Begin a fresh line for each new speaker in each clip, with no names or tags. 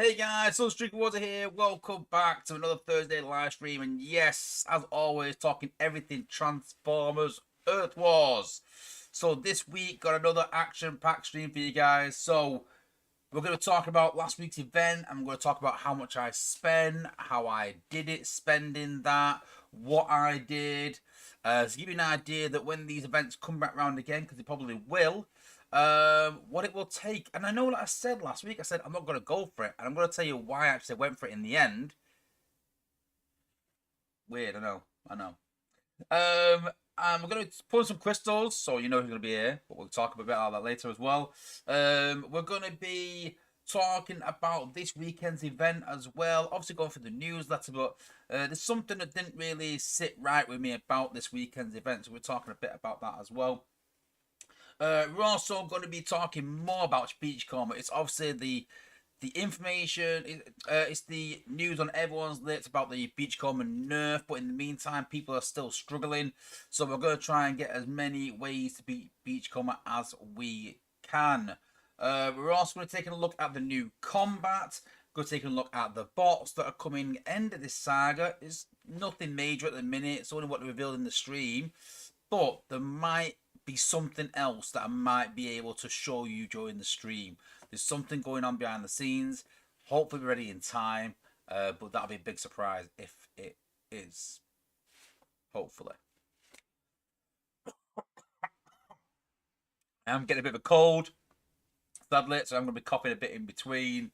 Hey guys, Sunstreak Water here. Welcome back to another Thursday live stream. And yes, as always, talking everything Transformers Earth Wars. So this week, got another action-packed stream for you guys. So we're going to talk about last week's event. I'm going to talk about how much I spent, how I did it, spending that, what I did. To give you an idea that when these events come back around again, because they probably will, what it will take. And I know what I said last week. I said I'm not going to go for it, and I'm going to tell you why I actually went for it in the end. Weird, I know, I know. We're going to put some crystals, so you know who's going to be here, but we'll talk about that later as well. We're going to be talking about this weekend's event as well. Obviously, going for the newsletter, but there's something that didn't really sit right with me about this weekend's event, so we're talking a bit about that as well. We're also going to be talking more about Beachcomber. It's obviously the information, it's the news on everyone's lips about the Beachcomber nerf, but in the meantime, people are still struggling. So we're going to try and get as many ways to beat Beachcomber as we can. We're also going to take a look at the new combat. Go taking a look at the bots that are coming end of this saga. It's nothing major at the minute. It's only what they revealed in the stream, but there might be something else that I might be able to show you during the stream. There's something going on behind the scenes. Hopefully, we're ready in time, but that'll be a big surprise if it is. Hopefully, I'm getting a bit of a cold, sadly, so I'm going to be coughing a bit in between.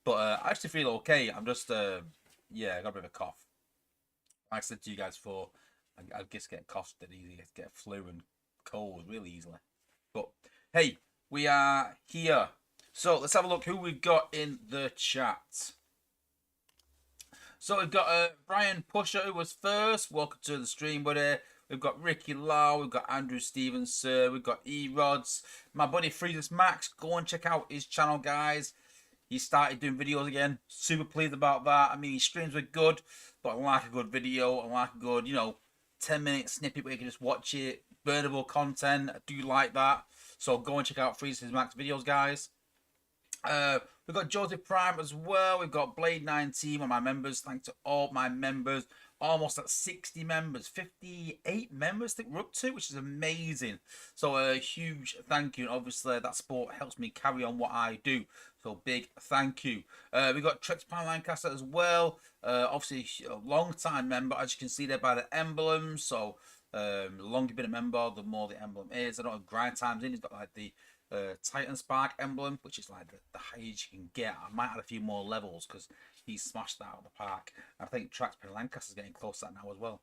But I actually feel okay. I'm just, yeah, I got a bit of a cough. Like I said to you guys before, I just get coughs that easy, get flu and cold really easily. But hey, we are here. So let's have a look who we've got in the chat. So we've got Brian Pusher, who was first. Welcome to the stream, buddy. We've got Ricky Lau, we've got Andrew Stevens, we've got E-Rods. My buddy Freedus Max, go and check out his channel, guys. He started doing videos again. Super pleased about that. I mean, his streams were good, but I like a good video. I like a good, 10-minute snippet where you can just watch it. Burnable content. I do like that. So go and check out Freedus Max videos, guys. We've got Joseph Prime as well. We've got Blade 19, one of my members. Thanks to all my members. Almost at 60 members, 58 members I think we're up to, which is amazing. So a huge thank you. And obviously that support helps me carry on what I do. So big thank you. We've got Trex Pan Lancaster as well. Obviously a long time member, as you can see there by the emblem. So the longer you've been a member, the more the emblem is. I don't have grind times in. He's got like the Titan Spark emblem, which is like the highest you can get. I might add a few more levels because he smashed that out of the park. I think Trax Lancaster's getting close to that now as well.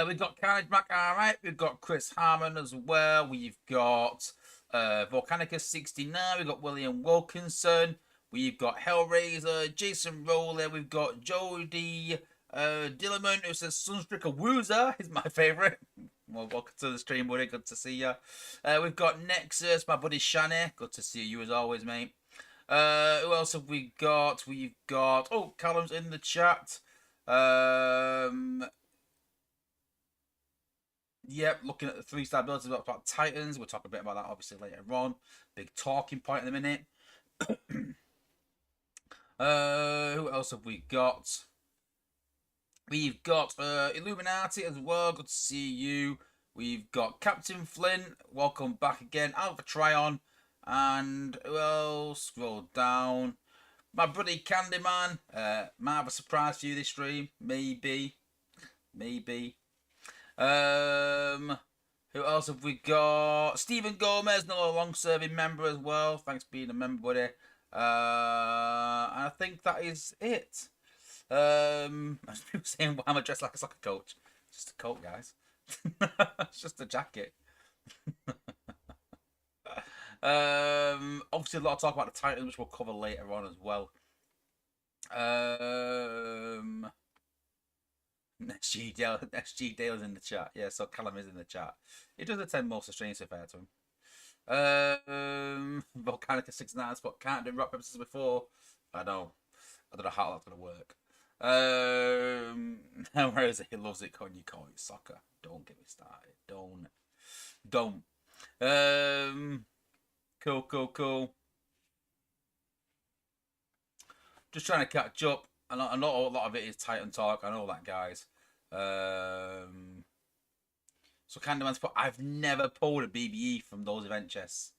We've got Carnage Mac, alright. We've got Chris Harmon as well. We've got Volcanicus 69. We've got William Wilkinson. We've got Hellraiser, Jason Rowley. We've got Jody Dillerman, who says Sunstricker Woozer is my favourite. Well, welcome to the stream, buddy. Good to see you. We've got Nexus, my buddy Shani. Good to see you as always, mate. Who else have we got? We've got... Oh, Callum's in the chat. Yep, looking at the 3-star builds about Titans. We'll talk a bit about that, obviously, later on. Big talking point in a minute. Who else have we got? We've got Illuminati as well. Good to see you. We've got Captain Flint. Welcome back again. Alpha Tryon. And who else? Scroll down. My buddy Candyman. Might have a surprise for you this stream. Maybe. Maybe. Who else have we got? Stephen Gomez, another long-serving member as well. Thanks for being a member, buddy. And I think that is it. As people saying, why am I dressed like a soccer coach? It's just a coat, guys. It's just a jacket. Obviously, a lot of talk about the Titans, which we'll cover later on as well. SG Dale's in the chat. Yeah, so Callum is in the chat. He does attend most of the streams, if fair to him. Volcanica 69 spot can't do rock paper scissors before. I don't know how that's gonna work. Whereas he loves it when you call it soccer. Don't get me started. Don't. Cool. Just trying to catch up. I know a lot of it is Titan talk. I know that, guys. So Candyman's put. I've never pulled a BBE from those event chests,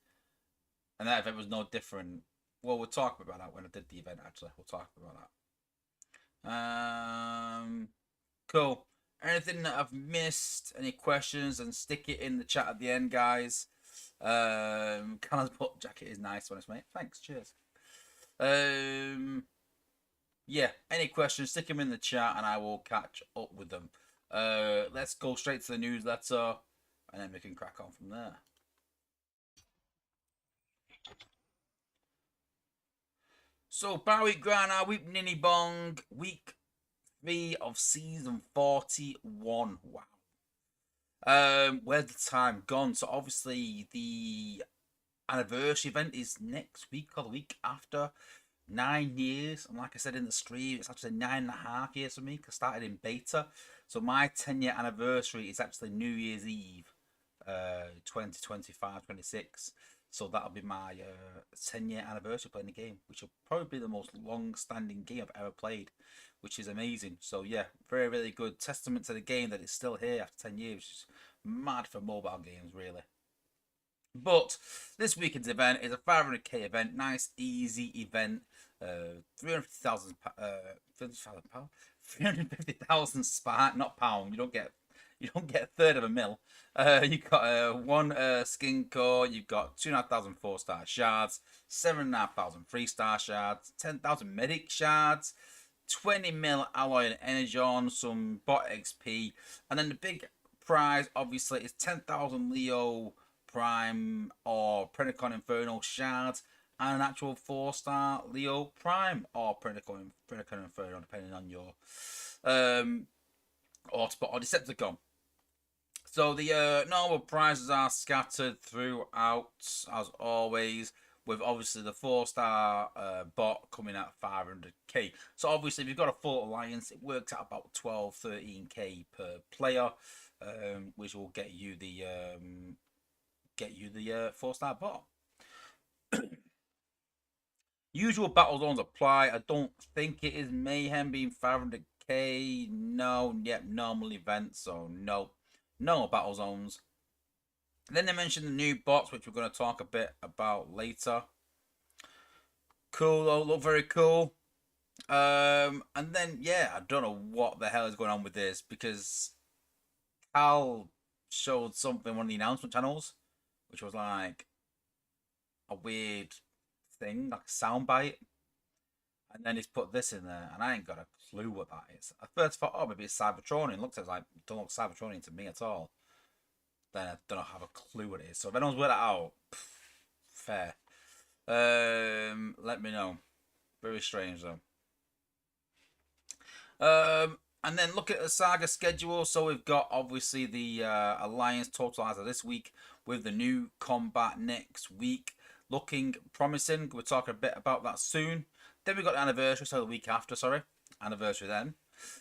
and that event was no different. Well, we'll talk about that when I did the event. Actually, we'll talk about that. Cool. Anything that I've missed? Any questions? And stick it in the chat at the end, guys. Callum's put jacket is nice, honest mate. Thanks. Cheers. Yeah. Any questions? Stick them in the chat, and I will catch up with them. Let's go straight to the newsletter, and then we can crack on from there. So, Barwick Grana, Week Ninny Bong, week 3 of season 41. Wow. Where's the time gone? So, obviously, the anniversary event is next week or the week after. 9 years, and like I said in the stream, it's actually 9.5 years for me because I started in beta. So my 10-year anniversary is actually New Year's Eve, 2025, 26. So that'll be my 10-year anniversary playing the game, which will probably be the most long-standing game I've ever played, which is amazing. So yeah, very, really good testament to the game that it's still here after 10 years, which is mad for mobile games, really. But this weekend's event is a 500k event, nice, easy event. 350,000 350,000 spark, not pound. You don't get a third of a mil. You got one skin core. You've got 2,500 4-star shards, 7,500 3-star shards, 10,000 medic shards, 20 mil alloy and energon, some bot XP, and then the big prize obviously is 10,000 Leo Prime or Predacon Inferno shards, and an actual 4-star Leo Prime or Predacon Inferno, depending on your Autobot or Decepticon. So the normal prizes are scattered throughout, as always, with obviously the 4-star bot coming at 500k. So obviously, if you've got a full alliance, it works out about 12-13k per player, which will get you the 4-star bot. Usual battle zones apply. I don't think it is Mayhem being 500k. No, yep, normal events, so no battle zones. And then they mentioned the new bots, which we're going to talk a bit about later. Cool, though, look very cool. And then, yeah, I don't know what the hell is going on with this, because Cal showed something on one of the announcement channels, which was like a weird thing, like a soundbite, and then he's put this in there, and I ain't got a clue what that is. I first thought, oh, maybe it's Cybertronian. Looks like don't look Cybertronian to me at all. Then I don't have a clue what it is. So if anyone's worked that out, fair. Let me know. Very strange though. And then look at the Saga schedule. So we've got obviously the Alliance Totalizer this week with the new combat next week. Looking promising. We'll talk a bit about that soon. Then we've got the anniversary, so the week after, sorry. Anniversary then.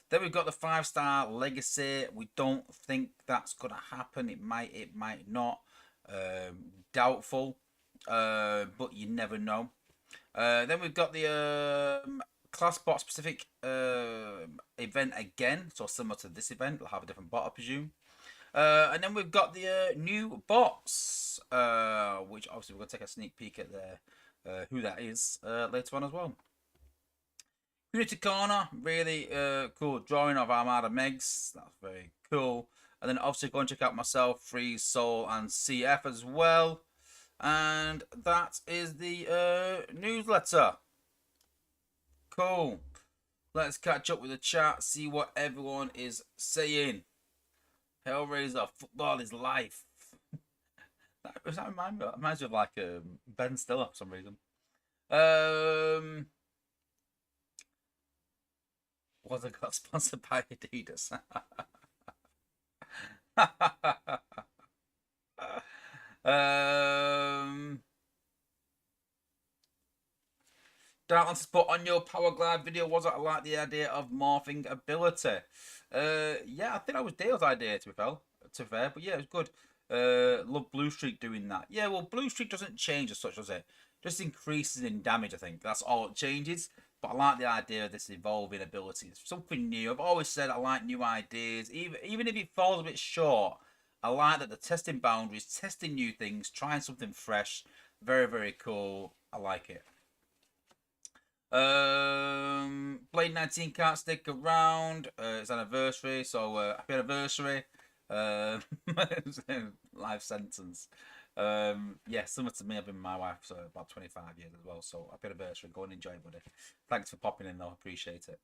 Then we've got the 5-star Legacy. We don't think that's going to happen. It might not. Doubtful. But you never know. Then we've got the class bot specific event again. So similar to this event. We'll have a different bot, I presume. And then we've got the new bots, which obviously we're going to take a sneak peek at who that is later on as well. Unity Corner, really cool drawing of Armada Megs. That's very cool. And then obviously go and check out myself, Free Soul, and CF as well. And that is the newsletter. Cool. Let's catch up with the chat, see what everyone is saying. Hellraiser, football is life. That reminds me of like Ben Stiller for some reason. Was it got sponsored by Adidas? Darklands put on your Power Glide video. Was it I like the idea of morphing ability? Yeah, I think that was Dale's idea to be fair, but yeah, it was good. Love Blue Streak doing that. Yeah, well, Blue Streak doesn't change as such, does it? Just increases in damage, I think. That's all it changes. But I like the idea of this evolving ability. It's something new. I've always said I like new ideas, even if it falls a bit short. I like that the testing boundaries, testing new things, trying something fresh. Very, very cool. I like it. Blade 19 can't stick around. It's anniversary, so happy anniversary. Life sentence. Yeah, similar to me. I've been with my wife for about 25 years as well. So happy anniversary. Go and enjoy, buddy. Thanks for popping in, though. Appreciate it.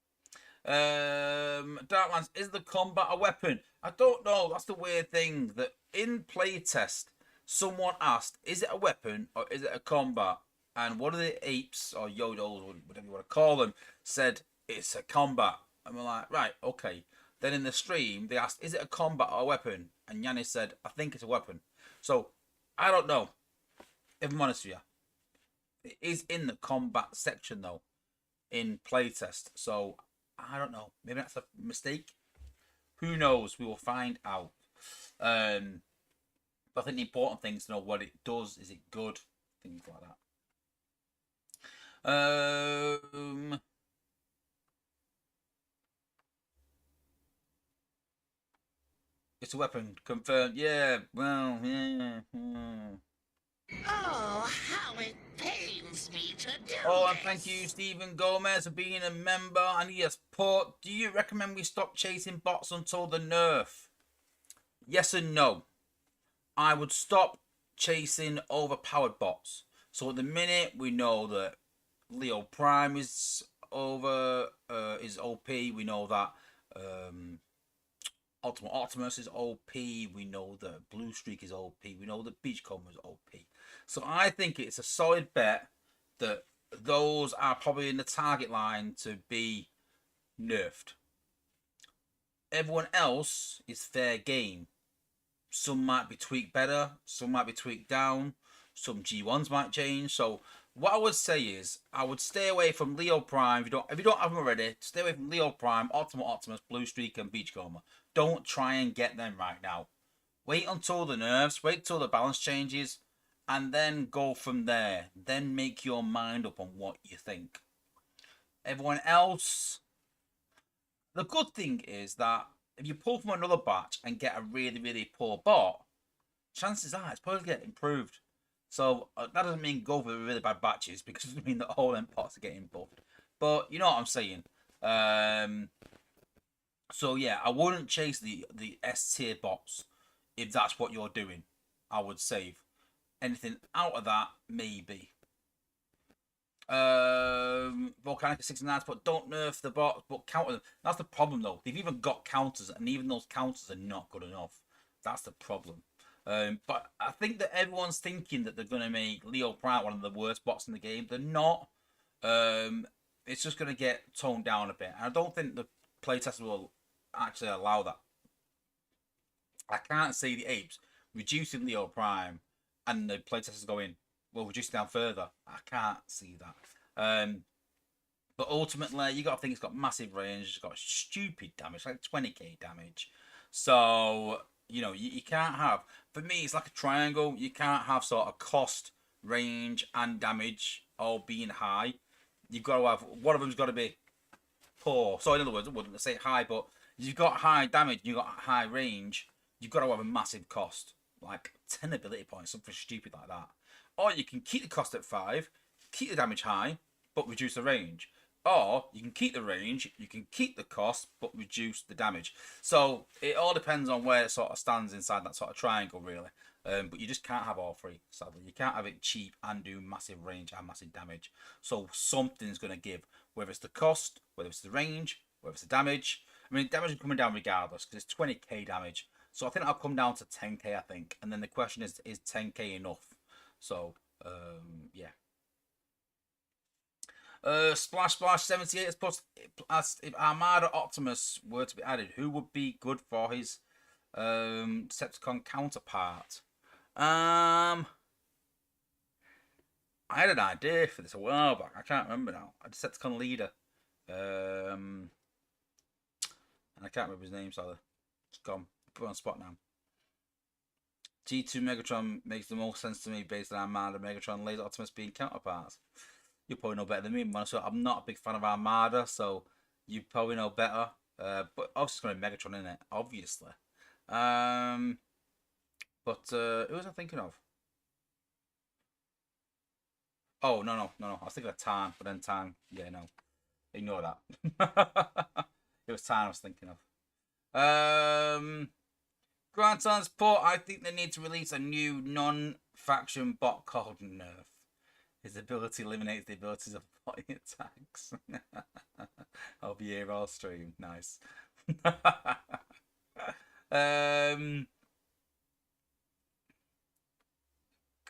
Darklands, is the combat a weapon? I don't know. That's the weird thing that in playtest, someone asked, is it a weapon or is it a combat? And one of the apes or yodos, whatever you want to call them, said it's a combat. And we're like, right, okay. Then in the stream, they asked, is it a combat or a weapon? And Yanni said, I think it's a weapon. So, I don't know. If I'm honest with you. It is in the combat section, though, in playtest. So, I don't know. Maybe that's a mistake. Who knows? We will find out. But I think the important thing is to know what it does. Is it good? Things like that. It's a weapon. Confirmed. Yeah. Well, yeah.
Oh, how it pains me to do
Oh, and
this.
thank you, Stephen Gomez, for being a member. And yes, Port, do you recommend we stop chasing bots until the nerf? Yes and no. I would stop chasing overpowered bots. So at the minute, we know that Leo Prime is is OP. We know that Ultimate Optimus is OP. We know that Blue Streak is OP. We know that Beachcomber is OP. So I think it's a solid bet that those are probably in the target line to be nerfed. Everyone else is fair game. Some might be tweaked better, some might be tweaked down, some G1s might change. So what I would say is I would stay away from Leo Prime. If you don't have them already, stay away from Leo Prime, Ultimate Optimus, Blue Streak, and Beachcomber. Don't try and get them right now. Wait until the nerfs, wait till the balance changes, and then go from there. Then make your mind up on what you think. Everyone else, the good thing is that if you pull from another batch and get a really, really poor bot, chances are it's probably get improved. So that doesn't mean go for really bad batches because it doesn't mean that all them pots are getting buffed. But you know what I'm saying. So yeah, I wouldn't chase the S tier bots if that's what you're doing. I would save. Anything out of that, maybe. Volcanic 69, but don't nerf the bots, but counter them. That's the problem though. They've even got counters, and even those counters are not good enough. That's the problem. But I think that everyone's thinking that they're going to make Leo Prime one of the worst bots in the game. They're not. It's just going to get toned down a bit. And I don't think the playtesters will actually allow that. I can't see the apes reducing Leo Prime and the playtesters going, well, reduce it down further. I can't see that. But ultimately, you got to think it's got massive range. It's got stupid damage, like 20k damage. So you know you can't have. For me, it's like a triangle. You can't have sort of cost, range, and damage all being high. You've got to have one of them's got to be poor. So in other words, I wouldn't say high, but you've got high damage, you've got high range. You've got to have a massive cost, like 10 ability points, something stupid like that. Or you can keep the cost at 5, keep the damage high, but reduce the range. Or you can keep the range, you can keep the cost, but reduce the damage. So it all depends on where it sort of stands inside that sort of triangle, really. But you just can't have all three, sadly. You can't have it cheap and do massive range and massive damage. So something's going to give, whether it's the cost, whether it's the range, whether it's the damage. I mean, damage is coming down regardless, because it's 20k damage. So I think I'll come down to 10k, I think. And then the question is 10k enough? So, yeah. Splash 78 has put, if Armada Optimus were to be added, who would be good for his Decepticon counterpart? I had an idea for this a while back. I can't remember now. A Decepticon leader. And I can't remember his name, so it's gone. Put on the spot now. G2 Megatron makes the most sense to me based on Armada Megatron Laser Optimus being counterparts. You probably know better than me, man. So I'm not a big fan of Armada, so you probably know better. But obviously it's going to be Megatron in it, obviously. But who was I thinking of? Oh no! I was thinking of Time, but then Time, yeah, no, ignore that. It was Time I was thinking of. Grand Transport. I think they need to release a new non-faction bot called Nerf. His ability eliminates the abilities of body attacks. I'll be here all stream. Nice.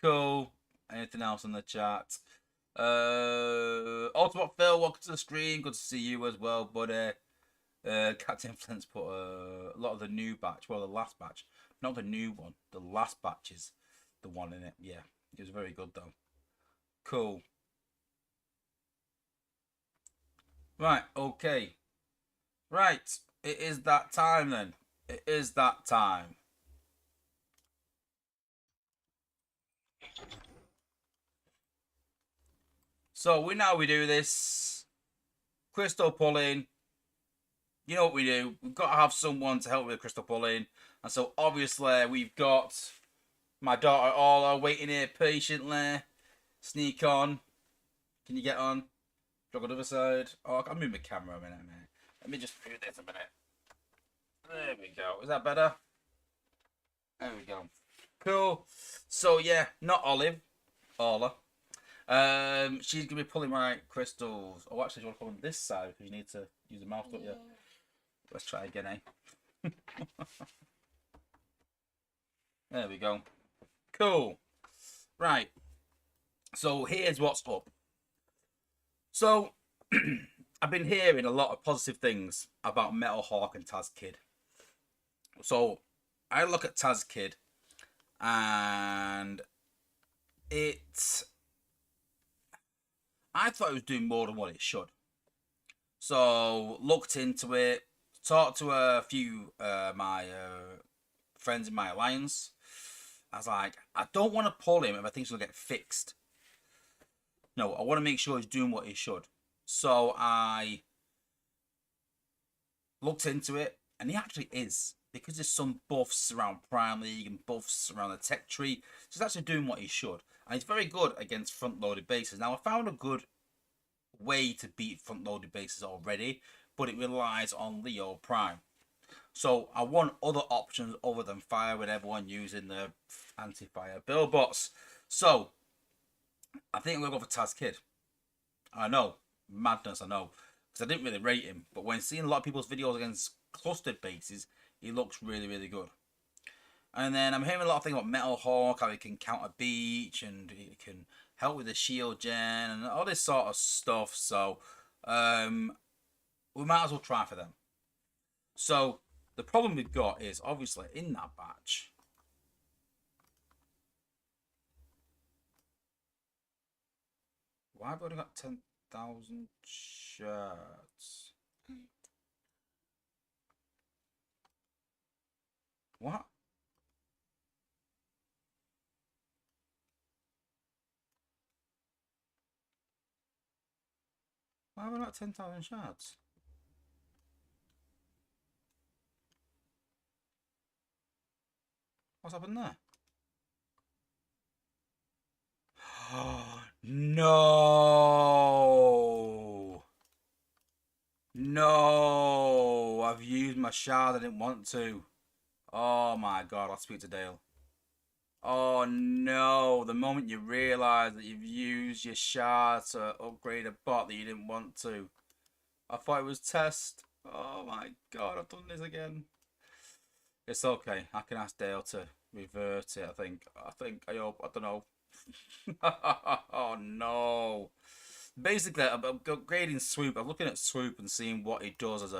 Cool. Anything else in the chat? Ultimate Phil, welcome to the stream. Good to see you as well, buddy. Captain Flint's put a lot of the new batch. Well, the last batch, not the new one. The last batch is the one in it. Yeah, it was very good though. Cool. Right. Okay. Right. It is that time then. It is that time. So we do this crystal pulling. You know what we do? We've got to have someone to help with the crystal pulling, and so obviously we've got my daughter Orla waiting here patiently. Sneak on. Can you get on? Drop on the other side. Oh, I'll move my camera a minute. Let me just do this a minute. There we go. Is that better? There we go. Cool. So yeah, not Olive, Orla. She's gonna be pulling my crystals. Oh, actually, you want to pull on this side because you need to use the mouse, don't you? Let's try again, eh? There we go. Cool. Right. So here's what's up. So I've been hearing a lot of positive things about Metal Hawk and Taz Kid. So I look at Taz Kid and I thought it was doing more than what it should. So looked into it, talked to a few my friends in my alliance. I was like, I don't want to pull him if I think he's gonna get fixed. No, I want to make sure he's doing what he should. So I looked into it, and he actually is. Because there's some buffs around Prime League and buffs around the tech tree, he's actually doing what he should. And he's very good against front-loaded bases. Now, I found a good way to beat front-loaded bases already, but it relies on Leo Prime. So I want other options other than fire with everyone using the anti-fire Billbots. So I think we'll go for Taz Kid. I know, madness, I know, because I didn't really rate him. But when seeing a lot of people's videos against clustered bases, he looks really, really good. And then I'm hearing a lot of things about Metal Hawk, how he can counter Beach and he can help with the shield gen and all this sort of stuff. So we might as well try for them. So the problem we've got is obviously in that batch. Why have I only got 10,000 shards? What? Why have I got 10,000 shards? What's happened there? No! No! I've used my shard. I didn't want to. Oh my god, I'll speak to Dale. Oh no, the moment you realise that you've used your shard to upgrade a bot that you didn't want to. I thought it was test. Oh my god, I've done this again. It's okay. I can ask Dale to revert it, I think. I hope. I don't know. Oh no. Basically, I'm upgrading Swoop. I'm looking at Swoop and seeing what it does as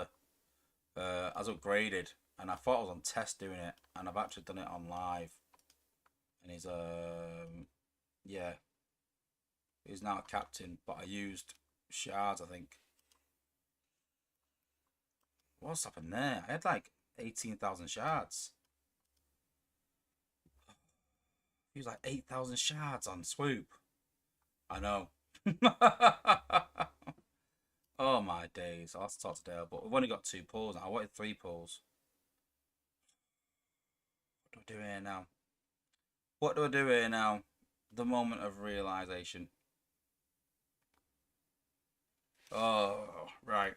upgraded. And I thought I was on test doing it. And I've actually done it on live. And he's yeah. He's now a captain, but I used shards, I think. What's happened there? I had like 18,000 shards. He was like 8,000 shards on Swoop. I know. Oh my days. I'll have to talk to Dale, but we've only got 2 pulls now. I wanted 3 pulls. What do I do here now? What do I do here now? The moment of realization. Oh, right.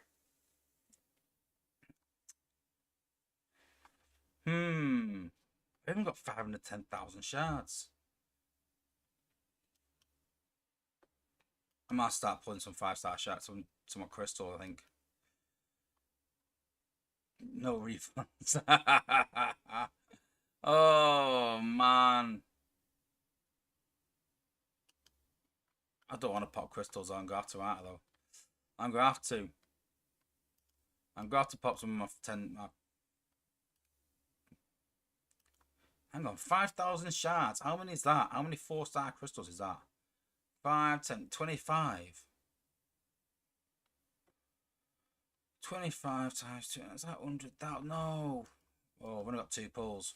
We haven't got 510,000 shards. I might start pulling some 5-star shards, some crystal, I think. No refunds. Oh, man. I don't want to pop crystals. I'm going to have to, aren't I, though? I'm going to have to. I'm going to have to pop some of my 10... Hang on, 5,000 shards. How many is that? How many 4-star crystals is that? 5, 10, 25. 25 times 2. Is that 100,000? No. Oh, we've only got 2 pulls.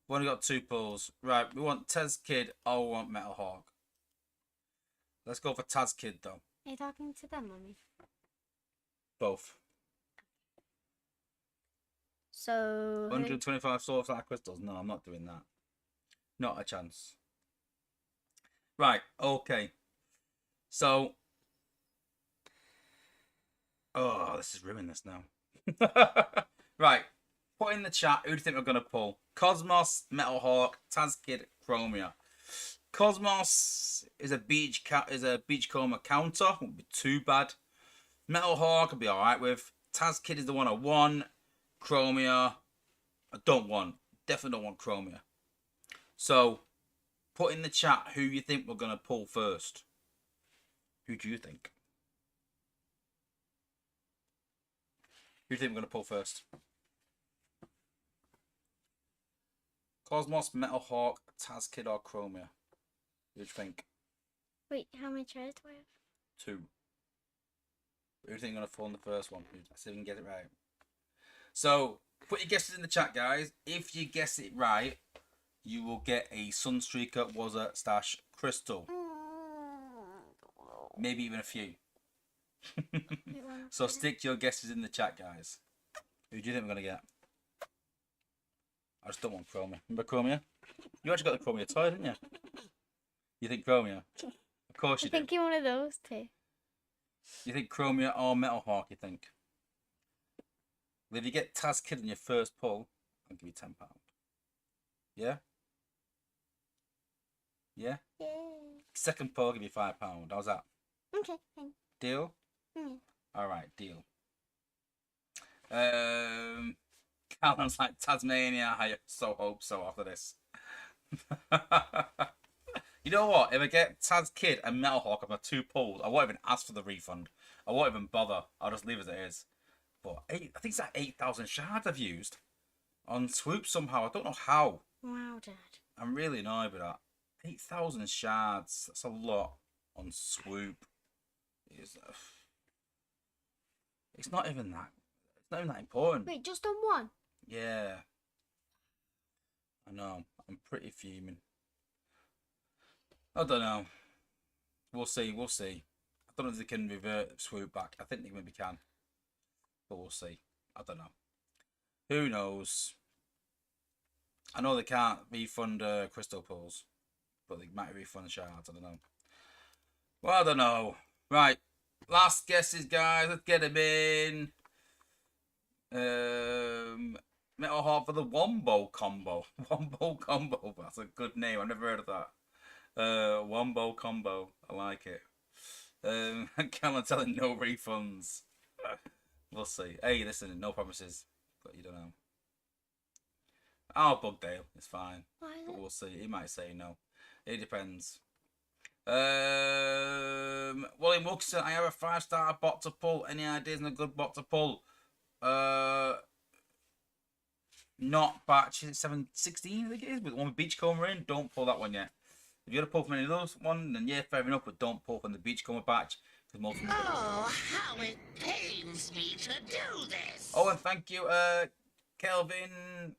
We've only got 2 pulls. Right, we want Taz Kid or we want Metal Hawk. Let's go for Taz Kid, though.
Are you talking to them, Mummy?
Both.
So...
125 4-star crystals. No, I'm not doing that. Not a chance. Right, okay. So... Oh, this is ruining this now. Right, put in the chat who do you think we're going to pull? Cosmos, Metal Hawk, Taz Kid, Chromia. Cosmos is a beachcomber counter. Won't be too bad. Metal Hawk I'll be alright with. Taz Kid is the one I want. Chromia I don't want. Definitely don't want Chromia. So put in the chat who you think we're going to pull first. Who do you think? Who do you think we're going to pull first? Cosmos, Metal Hawk, Taz Kid or Chromia? Who do you think?
Wait, how many tries do I have?
2. Who do you think you're going to fall in the first one? Let's see if we can get it right. So, put your guesses in the chat, guys. If you guess it right, you will get a Sunstreaker Wazza Stash Crystal. Maybe even a few. So stick your guesses in the chat, guys. Who do you think we're going to get? I just don't want Chromia. Remember Chromia? You actually got the Chromia toy, didn't you? You think Chromia? Of course you do.
I think you're one of those two.
You think Chromia or Metal Hawk, you think? Well, if you get Taz Kid in your first pull, I'll give you £10. Yeah? Yeah?
Yeah.
Second pull, I'll give you £5. How's that?
Okay, fine.
Deal?
Mm.
Alright, deal. Callum's like, Tasmania, I so hope so after this. You know what? If I get Taz Kid and Metal Hawk on my 2 pulls, I won't even ask for the refund. I won't even bother. I'll just leave it as it is. But I think it's like 8,000 shards I've used on Swoop somehow. I don't know how.
Wow, Dad.
I'm really annoyed with that. 8,000 shards. That's a lot on Swoop. It's not even that. It's not even that important.
Wait, just on one?
Yeah. I know. I'm pretty fuming. I don't know. We'll see. We'll see. I don't know if they can revert Swoop back. I think they maybe can. But we'll see. I don't know. Who knows? I know they can't refund crystal pulls. But they might refund shards. I don't know. Well, I don't know. Right. Last guesses, guys. Let's get them in. Metal Hawk for the Wombo combo. Wombo combo. That's a good name. I've never heard of that. Wombo combo. I like it. Callum telling no refunds. We'll see. Hey, listen, no promises. But you don't know. I'll bug Dale. It's fine. But we'll see. He might say no. It depends. William Wilkinson, I have a 5-star bot to pull. Any ideas on a good bot to pull? Not batch 716, I think it is, but the one with Beachcomber in. Don't pull that one yet. If you're gonna pull from any of those one, then yeah, fair enough, but don't pull from the Beachcomber batch. Most
Oh, how it pains me to do this.
Oh, and thank you, Kelvin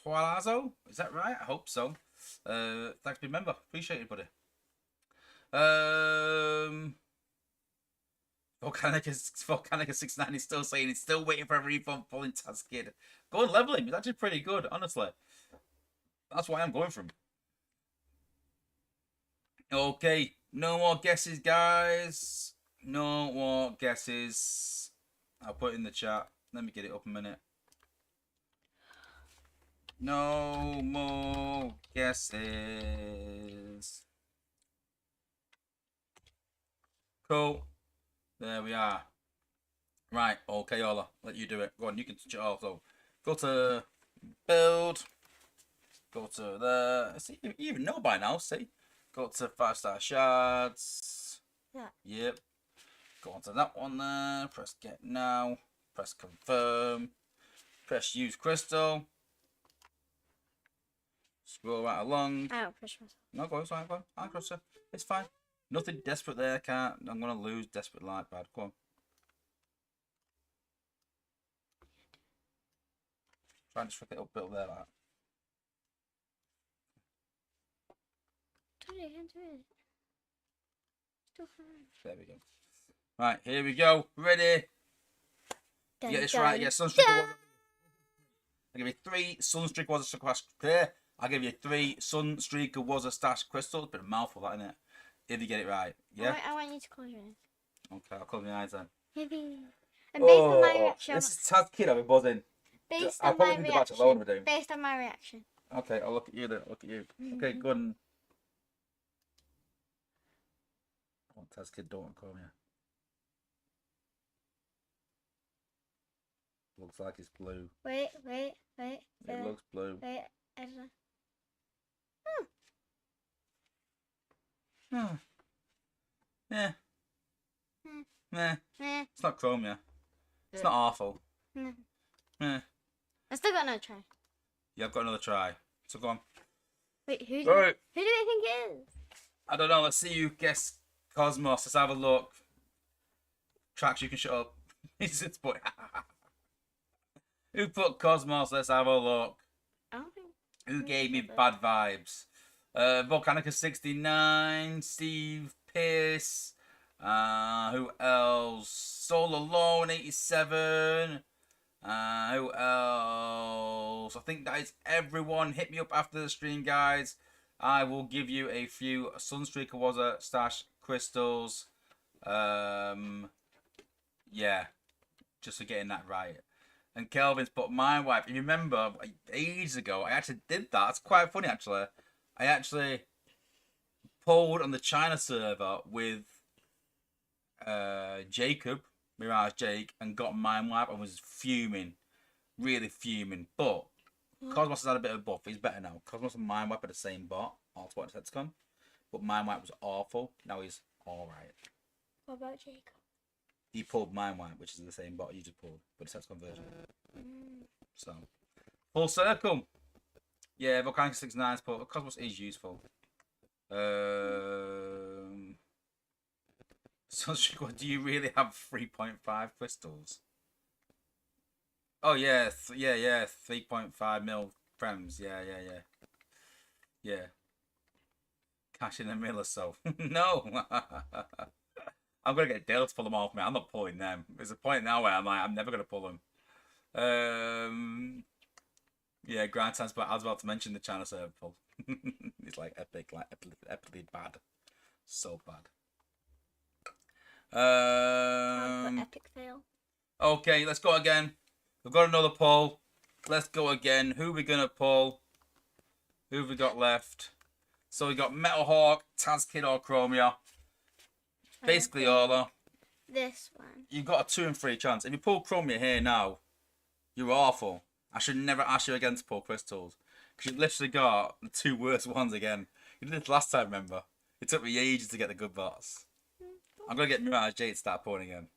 Jualazo. Is that right? I hope so. Thanks, remember. Appreciate it, buddy. Volcanica 69 is still saying he's still waiting for a refund pulling Taz Kid. Go and level him. He's actually pretty good, honestly. That's why I'm going for him. Okay, no more guesses, guys. No more guesses. I'll put it in the chat. Let me get it up a minute. No more guesses. Cool. There we are. Right, okay, Ola. Let you do it. Go on, you can touch it also. Go to build. Go to there. See, you even know by now, see? Go to 5-star shards.
Yeah.
Yep. Go on to that one there. Press get now. Press confirm. Press use crystal. Scroll right along.
I don't push myself.
No, go, it's fine, go on. I'll cross it. It's fine. Nothing desperate there, can't. I'm gonna lose desperate like bad. Go on. Try and just flick it up, build there like.
Do it. Still fine.
There we go. Right, here we go. Ready?
Dun,
You get this
dun,
right. Yeah, Sunstreak
dun.
Water. I'll give you 3 Sunstreak Water Stash clear. I'll give you 3 Sunstreak Water Stash crystals. Bit of a mouthful, that, isn't it? If you get it right. Yeah?
I want you to close your eyes.
Okay, I'll close my eyes then.
Maybe. And based on my reaction.
This is Taz Kid, I've been buzzing.
Based
I'll
on
probably
my
leave the batch alone if I do.
reaction. Based on my reaction.
Okay, I'll look at you then. Look at you. Okay, good. And... I want Taz Kid, don't want to call me. Looks like it's blue.
Wait.
It looks blue.
Wait. I don't know.
Oh. Yeah. Nah.
Eh.
It's not Chromia. It's not awful.
No.
Eh.
I still got another try.
Yeah, I've got another try. So go on.
Wait, who do
Right.
you think it is?
I don't know. Let's see you guess Cosmos. Let's have a look. Tracks, you can shut up. He's just put. Who put Cosmos? Let's have a look.
I don't think.
Who gave me bad vibes? Volcanica 69, Steve Pierce. Who else? Soul Alone 87. Who else? I think that is everyone. Hit me up after the stream, guys. I will give you a few Sunstreaker Water Stash crystals. Yeah, just for getting that right. And Kelvin's put my wife. If you remember, ages ago, I actually did that. It's quite funny, actually. I actually pulled on the China server with Jacob, Mirage Jake, and got Mind Wipe and was fuming. Really fuming. But Cosmos has had a bit of a buff. He's better now. Cosmos and Mind Wipe are the same bot. That's what it's come. But Mind Wipe was awful. Now he's alright.
What about Jacob?
He pulled Mind Wipe, which is the same bot you just pulled, but it's conversion. So, full circle. Yeah, Volcanic 69's put. Cosmos is useful. Sunstreak, do you really have 3.5 crystals? Oh yeah, yeah, 3.5 mil frames. Yeah. Cash in a mil or so. No. I'm gonna get Dale to pull them off me. I'm not pulling them. There's a point now where I'm like, I'm never gonna pull them. Yeah, Grand Times, but I was about to mention the China server pull. It's like epic, like epically bad, so bad.
Epic fail.
Okay, let's go again. We've got another pull. Let's go again. Who are we gonna pull? Who have we got left? So we got Metal Hawk, Taz Kid, or Chromia. Basically, Ola,
This one.
you've got a 2 and 3 chance. If you pull Chromia here now, you're awful. I should never ask you again to pull crystals. Because you literally got the 2 worst ones again. You did this last time, remember? It took me ages to get the good bots. I'm going to get Mirage Jade to start pulling again.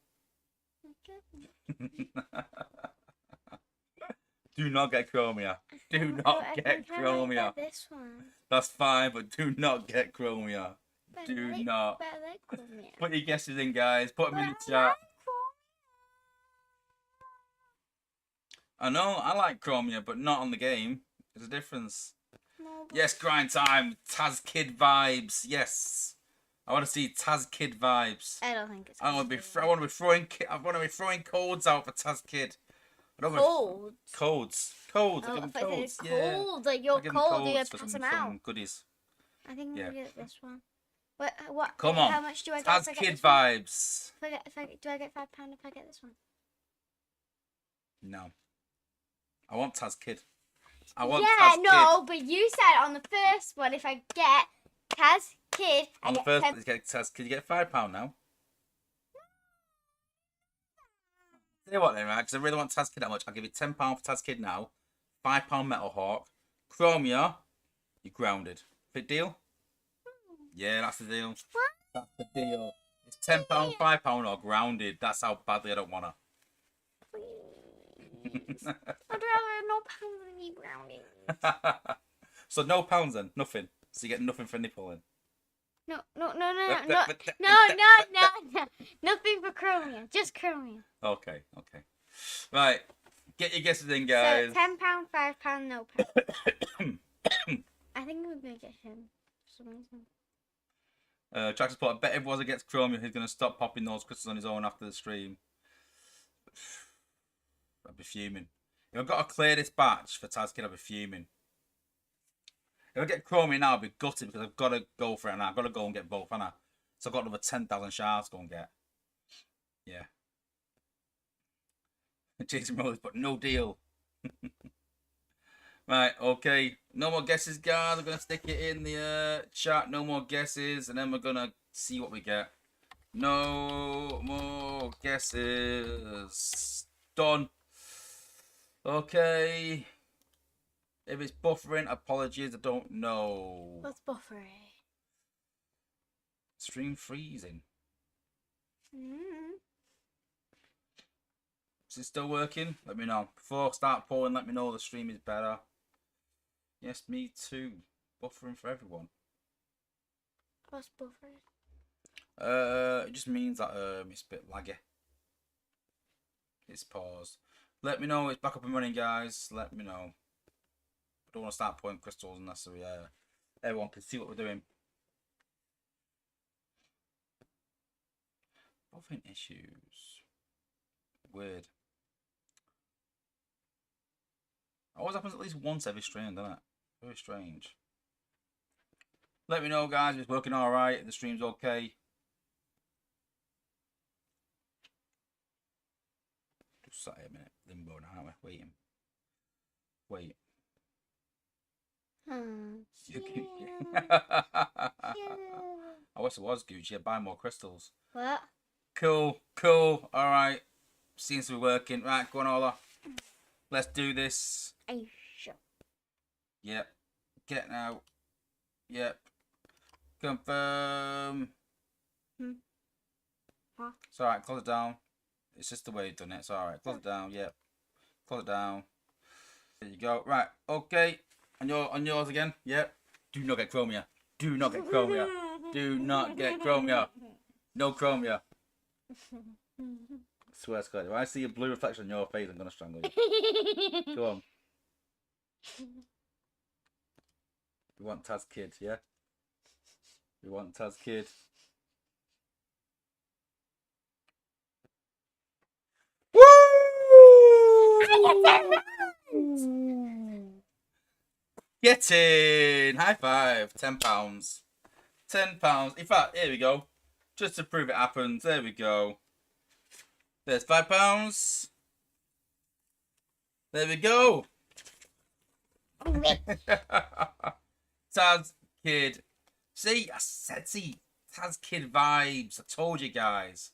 Do not get Chromia. Do not get Chromia.
This one.
That's fine, but do not get Chromia.
But
Do
I like-
not.
But I like Chromia.
Put your guesses in, guys. Put them in the
But I
chat.
like
I know, I like Chromia, but not on the game. There's a difference.
Chromia. No, but
Yes, grind time. Taz Kid vibes. Yes. I want to see Taz Kid vibes.
I don't think it's.
I want to be. I want to be throwing. I want to be throwing codes out for Taz Kid. I don't wanna-
Cold.
Codes. I
Oh,
give them
I thought they
codes.
were
Yeah.
cold. Like
I
you're
give them
cold. You're
codes for
pass
some
them out.
goodies.
I think I'm
Yeah.
gonna get this one. What?
Come on.
How much do I get?
Taz
if I get
Kid
this one?
vibes.
Do I get £5 if I get this one?
No. I want Taz Kid. I want
Yeah,
Taz
no,
Kid.
but you said on the first one if I get Taz Kid, I
On the
get
first,
10.
you get Taz Kid. You get £5 now. Tell you what then, right? Because I really want Taz Kid that much. I'll give you £10 for Taz Kid now. £5 Metal Hawk. Chromia, you're grounded. Fit deal? Yeah, that's the deal. That's the deal. It's £10, £5 or grounded. That's how badly I don't want her.
Please. I'd rather no pounds than you brownie.
So no pounds then, nothing. So you get nothing for nipple
No, nothing for Chromium, just Chromium.
Okay. Right, get your guesses in, guys.
So £10, £5, no pounds. I think we're gonna get him for some reason.
Track support. I bet if it was against Chromium, he's gonna stop popping those crystals on his own after the stream. I'd be fuming. If I've got to clear this batch for Taz Kid, I'd be fuming. If I get Chromium now, I'd be gutted because I've got to go for it now. I've got to go and get both, haven't I? So I've got another 10,000 shards to go and get. Yeah. Jason Rose, but no deal. Right, okay. No more guesses, guys. I'm going to stick it in the chat. No more guesses. And then we're going to see what we get. No more guesses. Done. Okay. If it's buffering, apologies. I don't know.
What's buffering?
Stream freezing. Is it still working? Let me know. Before I start pouring, let me know the stream is better. Yes, me too. Buffering for everyone.
What's buffering?
It just means that it's a bit laggy. It's paused. Let me know it's back up and running, guys. Let me know. I don't want to start pouring crystals unless everyone can see what we're doing. Buffering issues. Weird. Always happens at least once every stream, doesn't it? Very strange. Let me know, guys, if it's working alright, if the stream's okay. Just sat here a minute, limbo now, aren't we? Waiting. Wait. I wish it was Gucci. I'd buy more crystals.
What?
Cool. Alright. Seems to be working. Right, go on, Ola. Let's do this.
Are you sure?
Yep. Get out. Yep. Confirm.
Huh?
It's alright, close it down. It's just the way you've done it. It's alright. Close it down, yep. Close it down. There you go. Right, okay. On yours again? Yep. Do not get Chromia. Do not get Chromia. Do not get Chromia. No Chromia. Swear to God, if I see a blue reflection on your face, I'm gonna strangle you. Go on. We want Taz Kid, yeah? We want Taz Kid. Woo! Get in! High five. £10. £10. In fact, here we go. Just to prove it happens. There we go. There's £5. There we go. Taz Kid. See, I said, Taz Kid vibes. I told you guys.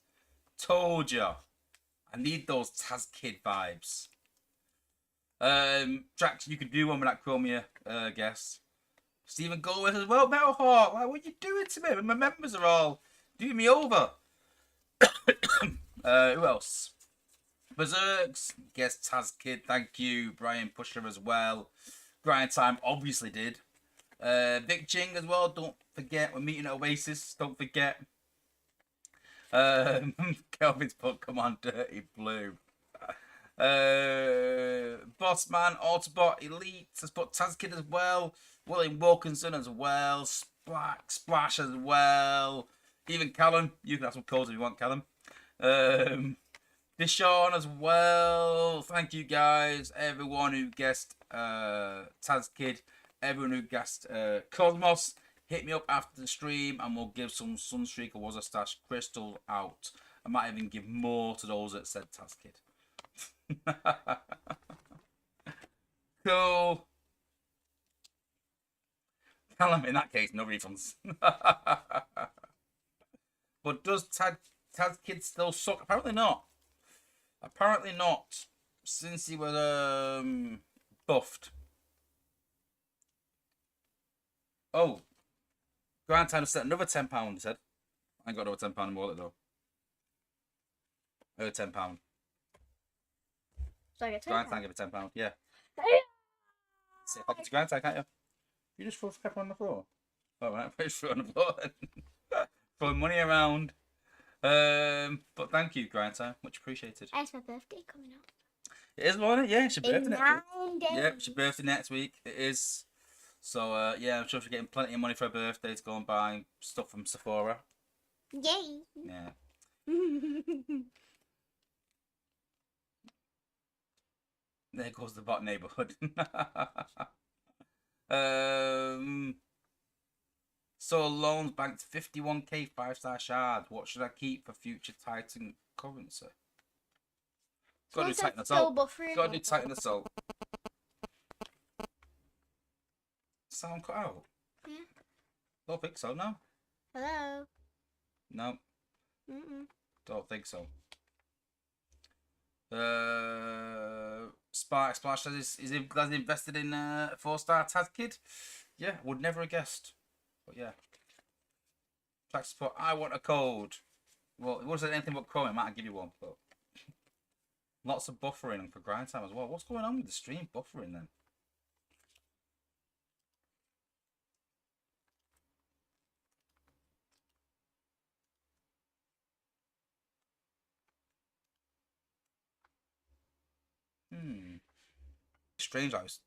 Told you. I need those Taz Kid vibes. Drax, you could do one with that Chromia guess. Stephen Goldworth as well. Metal Hawk, like, what are you doing to me? My members are all doing me over. Who else? Berserks, guess Taz Kid, thank you. Brian Pusher as well. Grind Time obviously did. Vic Ching as well, don't forget. We're meeting at Oasis, don't forget. Kelvin's put, come on, Dirty Blue. Bossman, Autobot, Elite has put Taz Kid as well. William Wilkinson as well. Splash as well. Even Callum, you can have some codes if you want, Callum. Deshaun as well. Thank you guys. Everyone who guessed Taz Kid, everyone who guessed Cosmos, hit me up after the stream and we'll give some Sunstreak or Was a Stash crystal out. I might even give more to those that said Taz Kid. Cool. Callum, in that case, no refunds. But does Taz Kid still suck? Apparently not. Apparently not. Since he was buffed. Oh. Grand Time set another £10, he said. I ain't got another £10 in my wallet though. £10.
So I get
Grand Time give it £10. Yeah. See, pop it to Grand Time, can't you? You just throw pepper on the floor. Alright, just throw it on the floor. Throwing money around. But thank you, Grand Time. Much appreciated.
It's my birthday coming up.
It is, wasn't it? Yeah, it's your birthday
In
next week.
9 days.
Yep, it's your birthday next week. It is. So, yeah, I'm sure she's getting plenty of money for her birthday to go and buy stuff from Sephora.
Yay.
Yeah. There goes the bot neighborhood. So loans banked 51k 5-star shard. What should I keep for future Titan currency? Got to do Titan Assault. Got to do Titan Assault. Sound cut out?
Yeah.
Don't think so, no.
Hello.
No, don't think so. Splash says he's invested in 4-star Taz Kid. Yeah, would never have guessed. But yeah. Track support, I want a code. Well, it wasn't anything but Chrome, I might give you one, but lots of buffering for grind time as well. What's going on with the stream buffering then? Strange, I was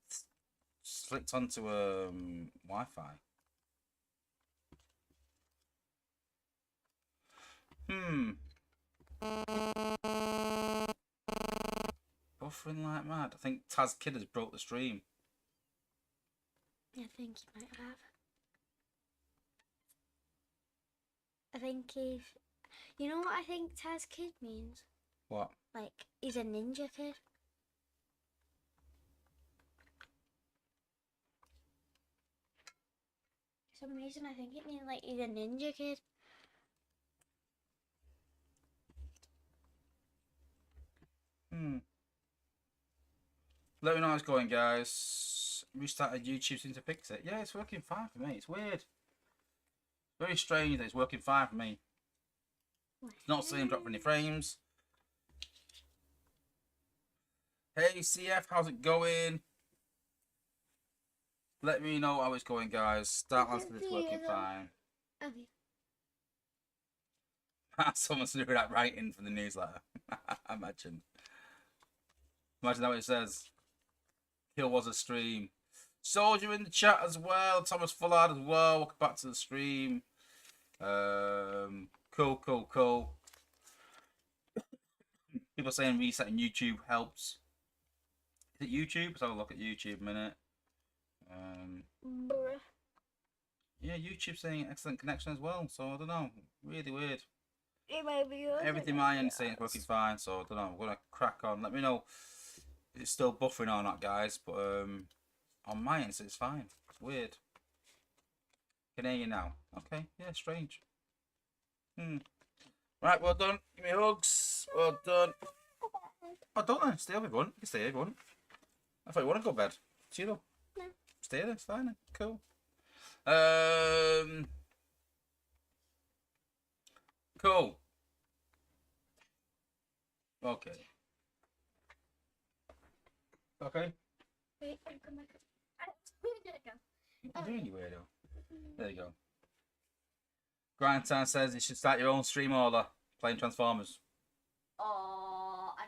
flicked onto Wi-Fi. Buffering like mad. I think Taz Kid has broke the stream.
I think he might have. I think he's... You know what I think Taz Kid means?
What?
Like, he's a ninja kid. For some reason I think it means like he's a ninja kid.
Let me know how it's going, guys. Restarted YouTube seems to fix it. Yeah, it's working fine for me. It's weird. Very strange that it's working fine for me. It's not seeing drop any frames. Hey CF, how's it going? Let me know how it's going, guys. Start answer this working fine.
Okay.
Someone's doing that writing for the newsletter. Imagine. Imagine that what it says. Kill was a stream. Soldier in the chat as well. Thomas Fullard as well. Welcome back to the stream. Cool. People saying resetting YouTube helps. Is it YouTube? Let's have a look at YouTube a minute. Yeah, YouTube saying excellent connection as well. So I don't know. Really weird.
It might be yours.
Everything my end is saying it's working fine. So I don't know. We're gonna crack on. Let me know if it's still buffering or not, guys. But on my end, it's fine. It's weird. Can hear you now. Okay. Yeah, strange. Right, well done. Give me hugs. Well done. Oh, don't then. Stay up if you want. You can stay here if you want. I thought you want to go to bed. See you though.
No.
Stay there. It's fine. Then. Cool. Cool. Okay. Okay.
Wait, I'm coming back.
What are you doing, you weirdo? There you go. Grindtown says you should start your own stream order playing Transformers.
Oh, I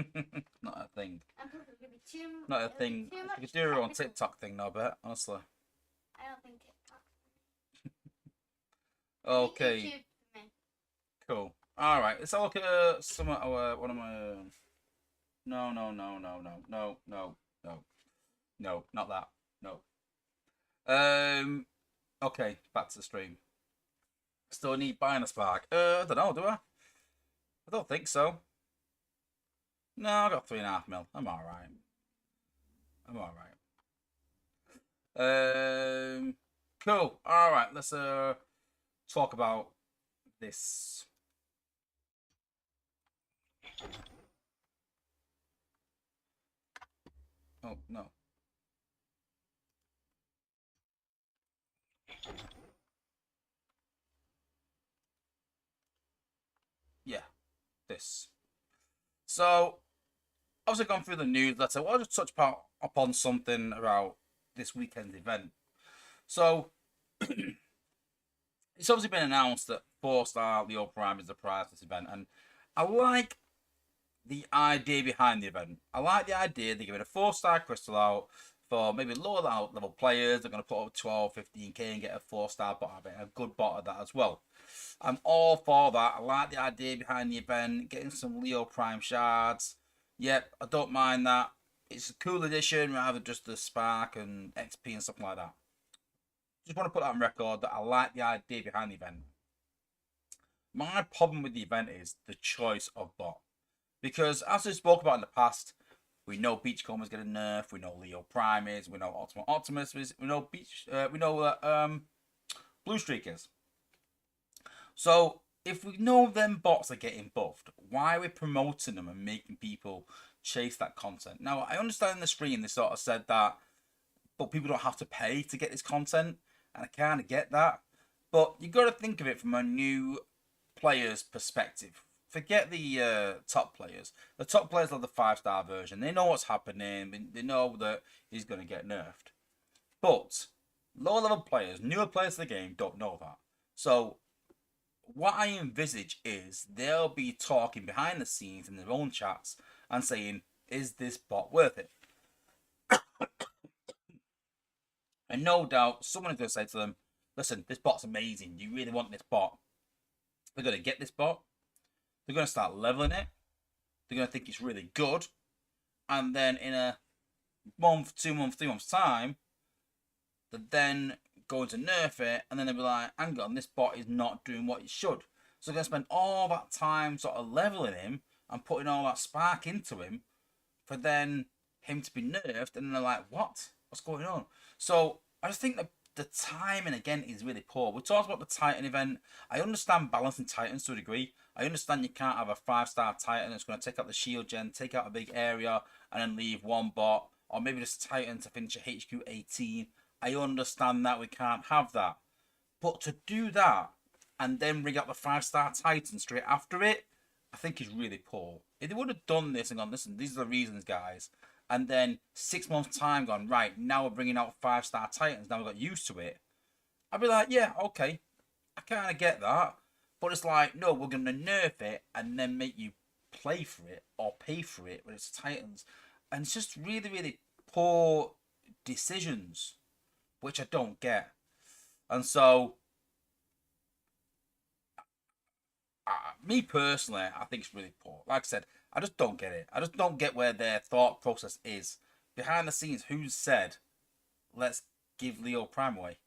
don't
Not a thing.
know.
Not a thing. You could do your own TikTok thing, though, I bet, honestly.
I don't think TikTok.
Okay.
YouTube for me.
Cool. All right. Let's have a look at some of our one of my. No, no, no, no, no, no, no, no, no, not that. No. Um. Okay. Back to the stream. Still need buying a spark. I don't know. Do I? I don't think so. No, I got 3.5 mil. I'm all right. I'm all right. Cool. All right. Let's talk about this. Oh no. Yeah, this. So, obviously gone through the newsletter. Well, I'll just touch upon something about this weekend's event. So, it's obviously been announced that 4-star Leo Prime is the prize for this event, and I like the idea behind the event. I like the idea they're giving a 4-star crystal out for maybe lower level players. They're going to put up 12, 15k and get a 4-star bot of it, a good bot of that as well. I'm all for that. I like the idea behind the event, getting some Leo Prime shards. Yep, I don't mind that. It's a cool addition rather than just the Spark and XP and stuff like that. Just want to put that on record that I like the idea behind the event. My problem with the event is the choice of bot. Because as we spoke about in the past, we know Beachcomber's getting nerfed, we know Leo Prime is, we know Ultimate Optimus is, we know Blue Streak is. So if we know them bots are getting buffed, why are we promoting them and making people chase that content? Now I understand in the stream they sort of said that, but people don't have to pay to get this content, and I kind of get that. But you got to think of it from a new player's perspective. Forget the top players. The top players are the 5-star version. They know what's happening. They know that he's going to get nerfed. But lower level players, newer players to the game, don't know that. So what I envisage is they'll be talking behind the scenes in their own chats and saying, is this bot worth it? And no doubt someone is going to say to them, listen, this bot's amazing. You really want this bot. They're going to get this bot. They're going to start leveling it. They're going to think it's really good. And then in a month, 2 months, 3 months time, they're then going to nerf it. And then they'll be like, hang on, this bot is not doing what it should. So they're going to spend all that time sort of leveling him and putting all that spark into him for then him to be nerfed. And they're like, what? What's going on? So I just think that the timing again is really poor. We talked about the Titan event. I understand balancing Titans to a degree. I understand you can't have a 5-star Titan that's going to take out the shield gen, take out a big area, and then leave one bot, or maybe just Titan to finish a HQ 18. I understand that we can't have that. But to do that and then bring out the 5-star Titan straight after it, I think is really poor. If they would have done this and gone, listen, these are the reasons, guys, and then 6 months time gone, right, now we're bringing out 5-star Titans, now we've got used to it, I'd be like, yeah, okay, I kind of get that. But it's like, no, we're going to nerf it and then make you play for it or pay for it when it's Titans. And it's just really, really poor decisions, which I don't get. And so, me personally, I think it's really poor. Like I said, I just don't get it. I just don't get where their thought process is. Behind the scenes, who's said, let's give Leo Prime away?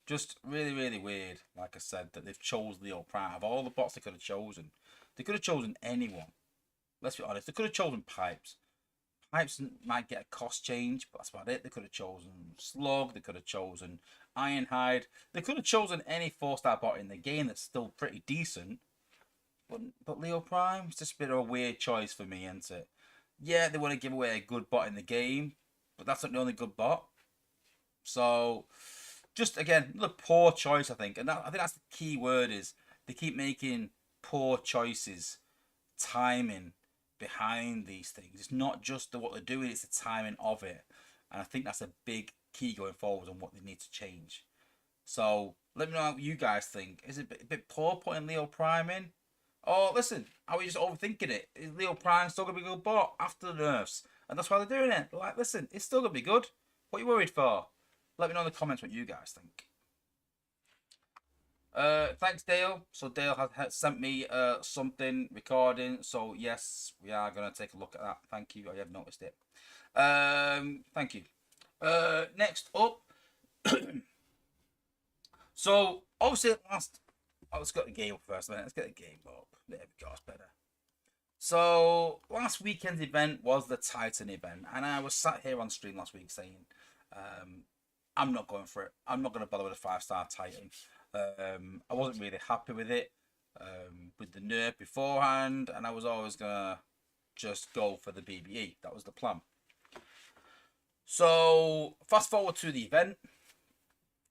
Just really, really weird, like I said, that they've chose Leo Prime. Of all the bots they could have chosen, they could have chosen anyone. Let's be honest, they could have chosen Pipes. Pipes might get a cost change, but that's about it. They could have chosen Slug, they could have chosen Ironhide. They could have chosen any 4-star bot in the game that's still pretty decent. But Leo Prime, it's just a bit of a weird choice for me, isn't it? Yeah, they want to give away a good bot in the game, but that's not the only good bot. So, just again, another poor choice, I think. And I think that's the key word is they keep making poor choices, timing behind these things. It's not just what they're doing, it's the timing of it. And I think that's a big key going forward on what they need to change. So, let me know what you guys think. Is it a bit poor putting Leo Prime in? Oh, listen, are we just overthinking it? Is Leo Prime still going to be a good bot after the nerfs? And that's why they're doing it. They're like, listen, it's still going to be good. What are you worried for? Let me know in the comments what you guys think. Thanks, Dale. So Dale has sent me something recording. So yes, we are gonna take a look at that. Thank you. I have noticed it. Thank you. Next up. So obviously last. Oh, let's get the game up first. Let's get the game up. There we go. It's better. So last weekend's event was the Titan event, and I was sat here on stream last week saying, I'm not going for it. I'm not going to bother with a 5-star Titan. I wasn't really happy with it, with the nerf beforehand, and I was always going to just go for the BBE. That was the plan. So fast forward to the event.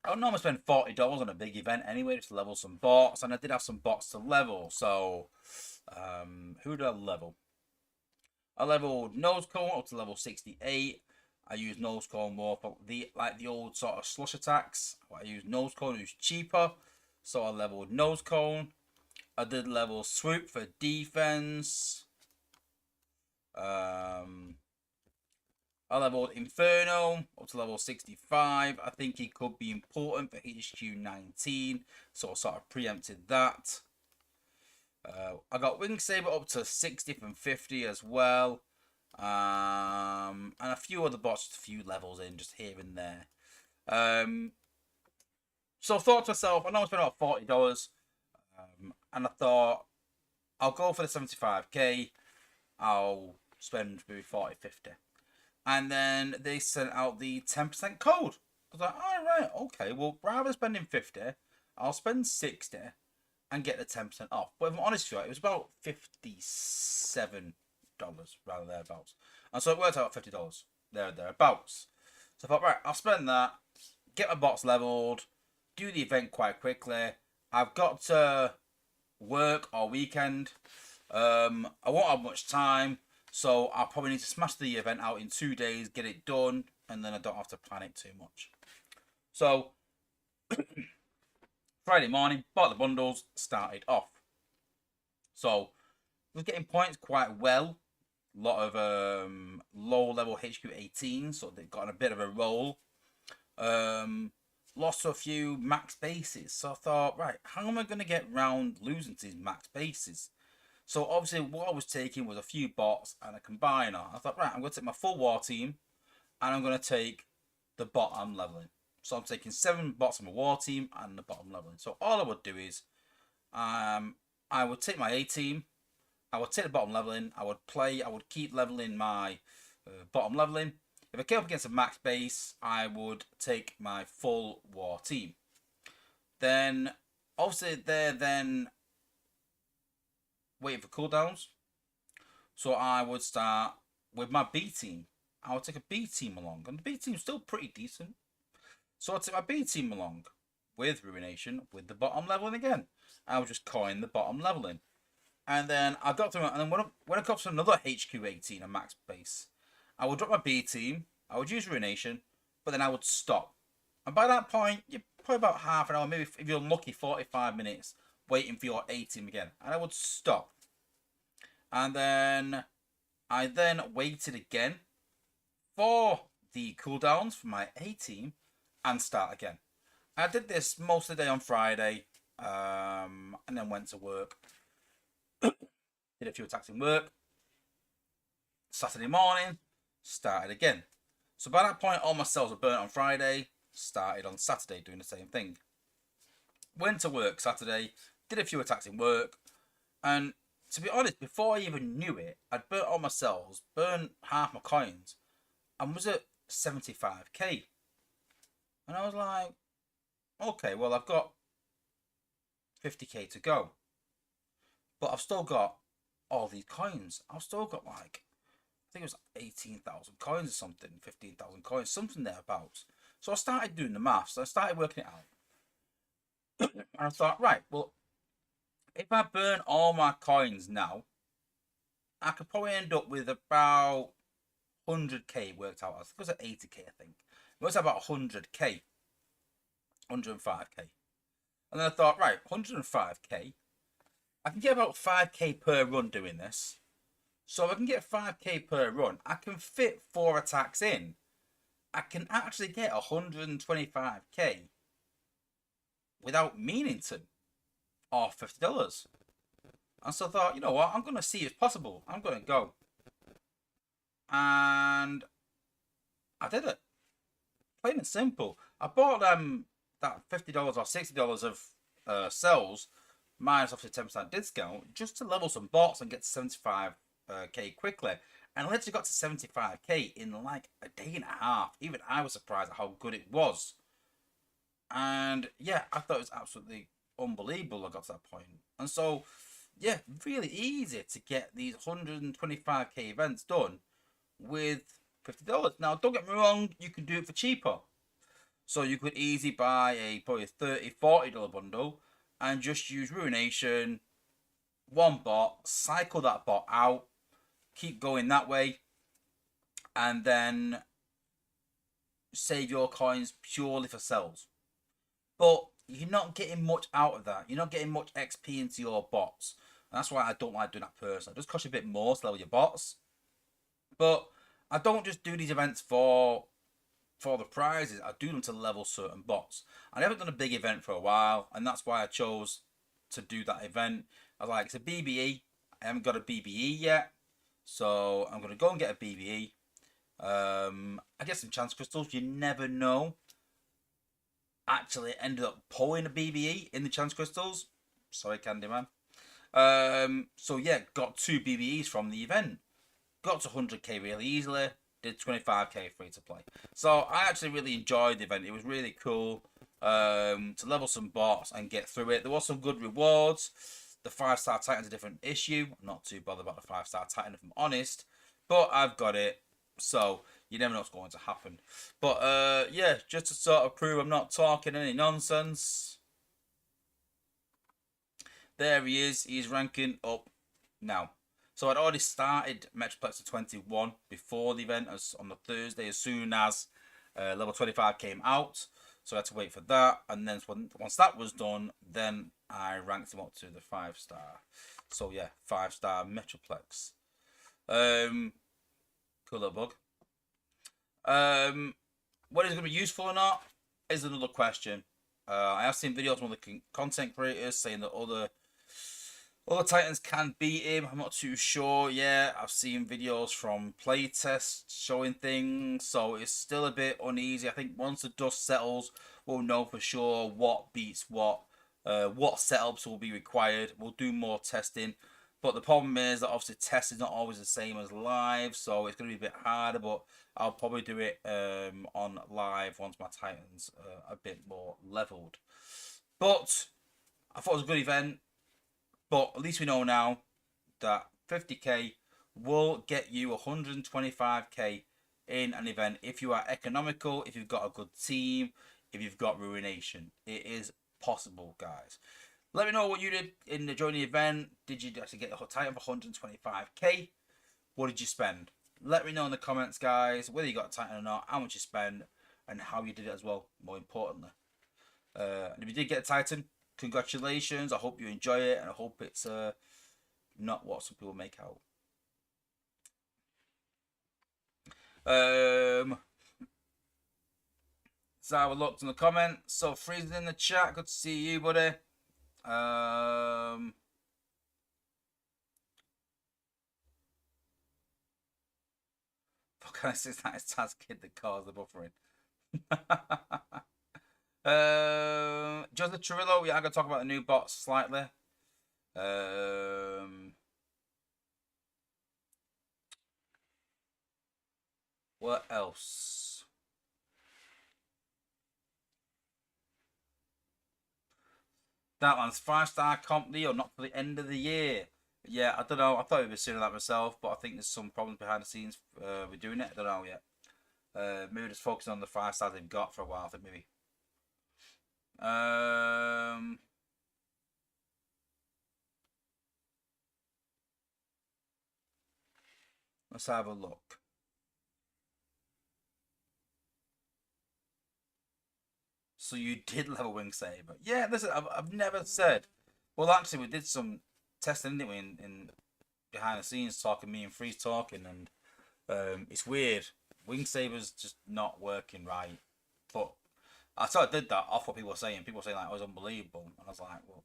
I would normally spend $40 on a big event anyway, just to level some bots, and I did have some bots to level. So who did I level? I leveled Nosecone up to level 68. I use Nosecone more for the old sort of slush attacks. I use Nosecone, who's cheaper, so I leveled Nosecone. I did level Swoop for defense. I leveled Inferno up to level 65. I think he could be important for HQ 19, so I sort of preempted that. I got Wing Saber up to 60 from 50 as well. And a few other bots, just a few levels in, just here and there. So I thought to myself, I know I spent about $40. And I thought, I'll go for the 75k. I'll spend maybe 40, 50. And then they sent out the 10% code. I was like, alright, okay, well, rather than spending 50, I'll spend 60 and get the 10% off. But if I'm honest with you, it was about $57 rather thereabouts. And so it worked out at $50 thereabouts. So I thought, right, I'll spend that, get my bots leveled, do the event quite quickly. I've got to work all weekend. I won't have much time, so I'll probably need to smash the event out in 2 days, get it done, and then I don't have to plan it too much. So Friday morning, bought the bundles, started off. So I was getting points quite well. A lot of low level HQ 18, so they've got a bit of a roll. Lost to a few max bases, so I thought, right, how am I going to get round losing to these max bases? So obviously what I was taking was a few bots and a combiner. I thought, right, I'm going to take my full war team and I'm going to take the bot I'm leveling. So I'm taking 7 bots on my war team and the bot I'm leveling. So all I would do is I would take my A team, I would take the bottom leveling, I would keep leveling my bottom leveling. If I came up against a max base, I would take my full war team. Then obviously they're then waiting for cooldowns. So I would start with my B team. I would take a B team along, and the B team's still pretty decent. So I'd take my B team along with Ruination, with the bottom leveling again. I would just coin the bottom leveling. And then I got to, and then when it comes to another HQ 18, a max base, I would drop my B team, I would use Ruination, but then I would stop. And by that point, you're probably about half an hour, maybe if you're lucky, 45 minutes, waiting for your A team again. And I would stop. And then I then waited again for the cooldowns for my A team and start again. I did this most of the day on Friday, and then went to work. Did a few attacks in work. Saturday morning, started again. So by that point, all my cells were burnt on Friday. Started on Saturday doing the same thing. Went to work Saturday, did a few attacks in work, and to be honest, before I even knew it, I'd burnt all my cells, burnt half my coins, and was at 75k. And I was like, okay, well, I've got 50k to go. But I've still got all these coins. I've still got like, I think it was 18,000 coins or something, 15,000 coins, something thereabouts. So I started doing the maths. I started working it out. And I thought, right, well, if I burn all my coins now, I could probably end up with about 100k worked out. I think it was at 80k, I think. It was about 100k. 105k. And then I thought, right, 105k. I can get about 5k per run doing this. So if I can get 5k per run, I can fit 4 attacks in. I can actually get 125k without meaning to. or $50. And so I thought, you know what, I'm going to see if it's possible. I'm going to go. And I did it. Plain and simple. I bought that $50 or $60 of cells, minus obviously 10% discount, just to level some bots and get to 75k quickly. And I literally got to 75k in like a day and a half. Even I was surprised at how good it was. And yeah, I thought it was absolutely unbelievable I got to that point. And so, yeah, really easy to get these 125k events done with $50. Now, don't get me wrong, you can do it for cheaper. So you could easily buy a probably $30, $40 bundle and just use Ruination, one bot, cycle that bot out, keep going that way, and then save your coins purely for cells. But you're not getting much out of that. You're not getting much XP into your bots. And that's why I don't like doing that personally. It does cost you a bit more to level your bots. But I don't just do these events for the prizes. I do them to level certain bots. I haven't done a big event for a while, and that's why I chose to do that event. I was like, it's a BBE. I haven't got a BBE yet, so I'm gonna go and get a BBE. I get some chance crystals. You never know. Actually, ended up pulling a BBE in the chance crystals. Sorry, Candyman. So yeah, got 2 BBEs from the event. Got to 100k really easily. Did 25k free to play. So I actually really enjoyed the event. It was really cool to level some bots and get through it. There was some good rewards. The 5-star Titan's a different issue. I'm not too bothered about the 5-star Titan if I'm honest. But I've got it. So you never know what's going to happen. But yeah, just to sort of prove I'm not talking any nonsense. There he is. He's ranking up now. So I'd already started Metroplex to 21 before the event, as on the Thursday, as soon as level 25 came out. So I had to wait for that, and then once that was done, then I ranked him up to the 5-star. So yeah, 5-star Metroplex. Cool little bug. Whether it's going to be useful or not is another question. I have seen videos from the content creators saying that other Titans can beat him. I'm not too sure. Yeah, I've seen videos from playtests showing things, so it's still a bit uneasy. I think once the dust settles, we'll know for sure what beats what setups will be required. We'll do more testing, but the problem is that obviously test is not always the same as live, so it's going to be a bit harder, but I'll probably do it on live once my Titans are a bit more leveled. But I thought it was a good event. But at least we know now that 50k will get you 125k in an event if you are economical, if you've got a good team, if you've got Ruination. It is possible, guys. Let me know what you did during the event. Did you actually get a Titan for 125k? What did you spend? Let me know in the comments, guys, whether you got a Titan or not, how much you spent, and how you did it as well, more importantly. And if you did get a Titan, congratulations. I hope you enjoy it, and I hope it's not what some people make out. So I looked in the comments. So Freezing in the chat, good to see you, buddy. Fuck, I say that it's Taz Kid that caused the buffering. Joseph Churillo, yeah, I'm gonna talk about the new bots slightly. What else? That one's 5-star comp Leo, not for the end of the year. Yeah, I don't know. I thought it was sooner than that myself, but I think there's some problems behind the scenes with doing it. I don't know yet. Maybe just focusing on the 5-stars they've got for a while. I think maybe. Let's have a look. So you did level Wing Saber. Yeah, listen, I've never said. Well, actually, we did some testing, didn't we, in behind the scenes, talking, me and Freeze talking, and it's weird. Wing Saber's just not working right. But I sort of did that off what people were saying. People were saying like, it was unbelievable. And I was like, well,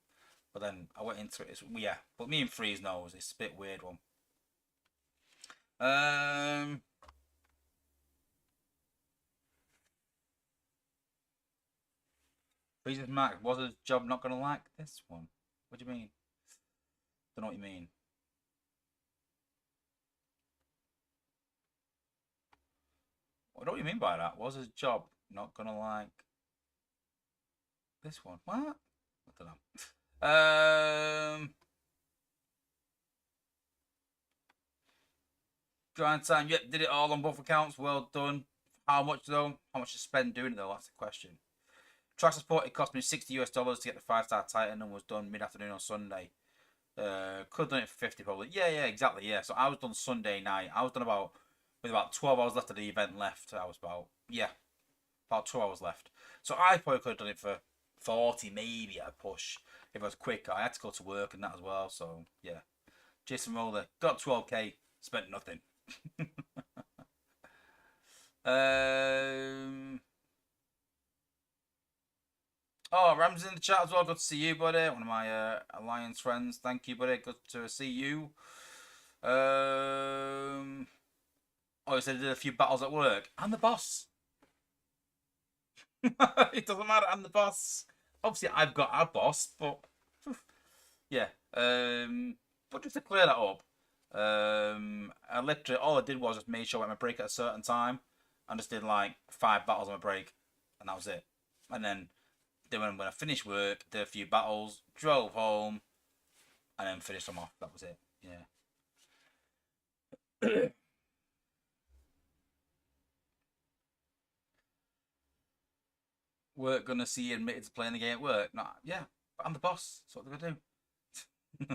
But then I went into it. Yeah, but me and Freeze knows it's a bit weird one. Freeze's Mac, was a job not gonna like this one? What do you mean? Don't know what you mean. I don't know what you mean by that. Was a job not gonna like this one? What? I don't know. Grind time. Yep, did it all on both accounts. Well done. How much though? How much to spend doing it though? That's the question. Track support. It cost me $60 to get the 5-star Titan and was done mid-afternoon on Sunday. Could have done it for 50 probably. Yeah, exactly. Yeah. So I was done Sunday night. I was done with about 12 hours left of the event left. I was about 2 hours left. So I probably could have done it for 40 maybe at a push if I was quicker. I had to go to work and that as well. So yeah. Jason Roller got 12k, spent nothing. Oh, Ramsey in the chat as well. Good to see you, buddy. One of my Alliance friends. Thank you, buddy. Good to see you. Oh, he said he did a few battles at work. I'm the boss. It doesn't matter. I'm the boss. Obviously, I've got a boss, but yeah. But just to clear that up, I literally all I did was just made sure I went my break at a certain time, and just did like 5 battles on my break, and that was it. And then when I finished work, did a few battles, drove home, and then finished them off. That was it. Yeah. Work gonna see you admitted to playing the game at work. Nah, yeah, but I'm the boss. That's what they're gonna do.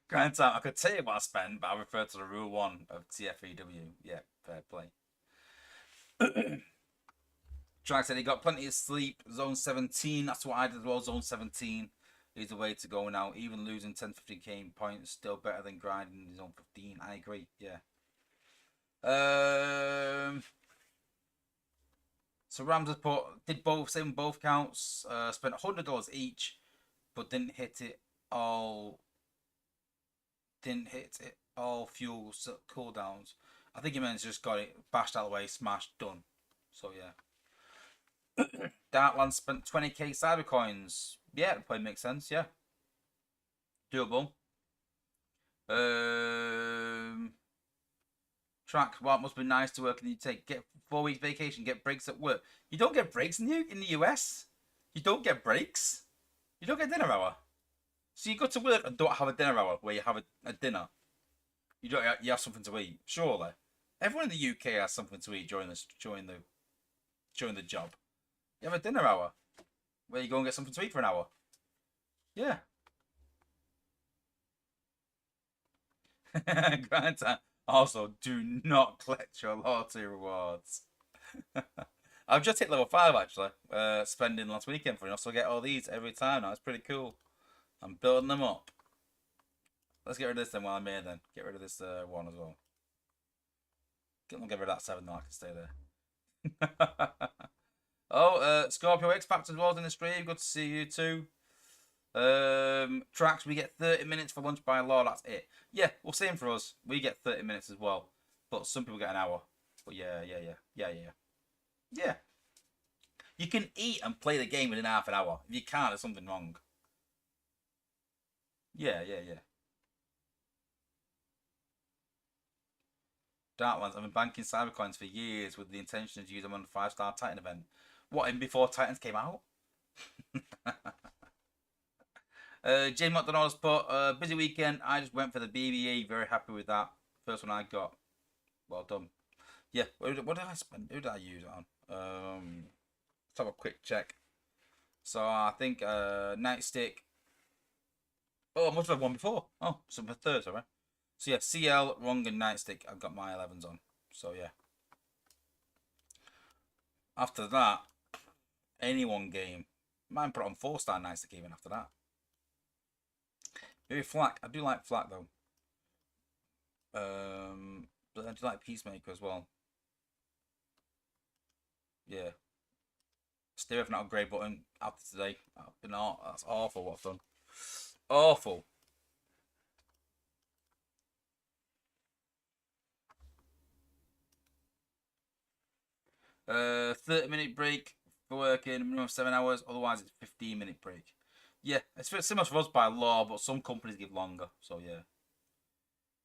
Grind time. I could tell you what I spent, but I refer to the rule 1 of TFEW. Yeah, fair play. Track said he got plenty of sleep. Zone 17. That's what I did as well. Zone 17 is the way to go now. Even losing 10-15k points, still better than grinding in Zone 15. I agree. Yeah. So Rams did both counts. Spent $100 each, but didn't hit it all. Fuel cooldowns. I think he meant just got it bashed out of the way, smashed, done. So yeah. Darkland spent 20k cybercoins. Yeah, it probably makes sense. Yeah, doable. Track. Well, it must be nice to work and get 4 weeks vacation, get breaks at work. You don't get breaks in the US. You don't get breaks. You don't get dinner hour. So you go to work and don't have a dinner hour where you have a dinner. You have something to eat. Surely, everyone in the UK has something to eat during the job. You have a dinner hour where you go and get something to eat for an hour. Yeah. Grind time. Also, do not collect your loyalty rewards. I've just hit level 5 actually. Spending last weekend for it. Also get all these every time now. It's pretty cool. I'm building them up. Let's get rid of this then while I'm here then. Get rid of this one as well. Get rid of that 7 now. I can stay there. Oh, Scorpio X Factor was in the stream. Good to see you too. Tracks, we get 30 minutes for lunch by law. That's it. Yeah, well, same for us. We get 30 minutes as well. But some people get an hour. But yeah. You can eat and play the game within half an hour. If you can't, there's something wrong. Yeah. Darklands, I've been banking cybercoins for years with the intention to use them on the 5-star Titan event. What, even before Titans came out? Jay McDonald's put, busy weekend. I just went for the BBE. Very happy with that. First one I got. Well done. Yeah, what did I spend? Who did I use it on? Let's have a quick check. So I think Nightstick. Oh, I must have had one before. Oh, so my third, sorry. So yeah, CL, Rung, and Nightstick. I've got my 11s on. So yeah. After that, any one game. Mine put on 4-star Nightstick even after that. Maybe Flak. I do like Flak though. But I do like Peacemaker as well. Yeah. Stay away from that upgrade button after today. That's awful what I've done. Awful. Uh, 30-minute break for working, minimum of 7 hours. Otherwise, it's 15-minute break. Yeah, it's similar for us by law, but some companies give longer. So yeah.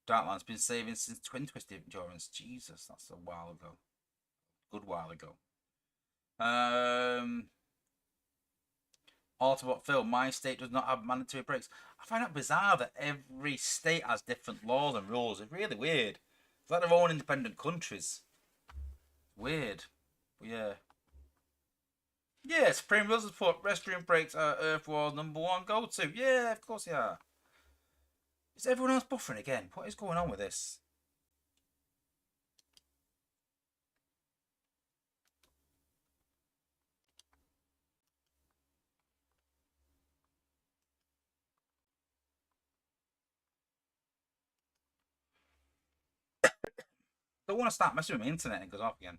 Darkland's been saving since Twin Twisted Endurance. Jesus, that's a while ago. Good while ago. Autobot Phil, my state does not have mandatory breaks. I find that bizarre that every state has different laws and rules. It's really weird. It's like their own independent countries. Weird. But yeah. Yeah, Supreme Rules report restroom breaks are Earth War's #1 go-to. Yeah, of course they are. Is everyone else buffering again? What is going on with this? Don't want to start messing with my internet and it goes off again.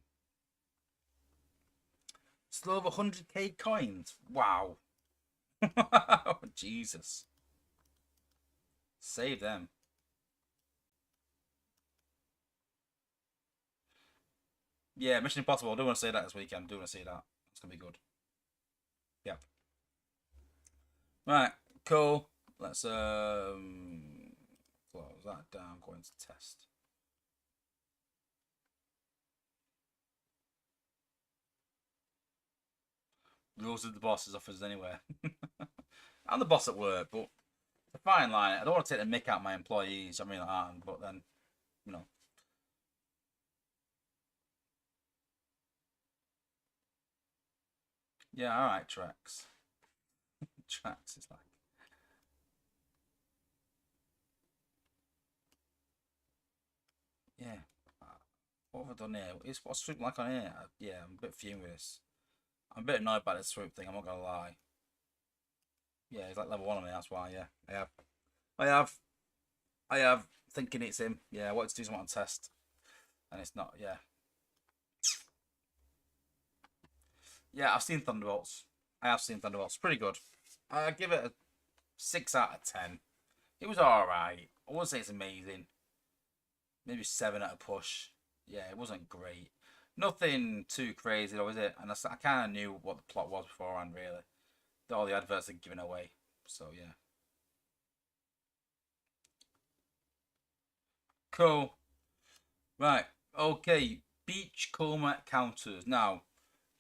Still over 100k coins. Wow. Jesus. Save them. Yeah, Mission Impossible. I do want to say that this weekend. I do want to see that. It's going to be good. Yeah. Right. Cool. Let's close that down. Go into test. Rules of the bosses offers anywhere. I'm the boss at work, but it's a fine line. I don't want to take the mick out my employees. I mean, but then, you know. Yeah, all right, Trax. Trax is like. Yeah. What have I done here? What's swoop like on here? Yeah, I'm a bit fuming with this. I'm a bit annoyed by this swoop thing, I'm not gonna lie. Yeah, he's like level 1 on me, that's why, yeah. I have thinking it's him. Yeah, I wanted to do something on test. And it's not, yeah. Yeah, I've seen Thunderbolts. I have seen Thunderbolts. Pretty good. I give it a 6 out of 10. It was alright. I wouldn't say it's amazing. Maybe 7 at a push. Yeah, it wasn't great. Nothing too crazy though, is it? And I kind of knew what the plot was beforehand, really. All the adverts are given away. So, yeah. Cool. Right. Okay. Beachcomber counters. Now,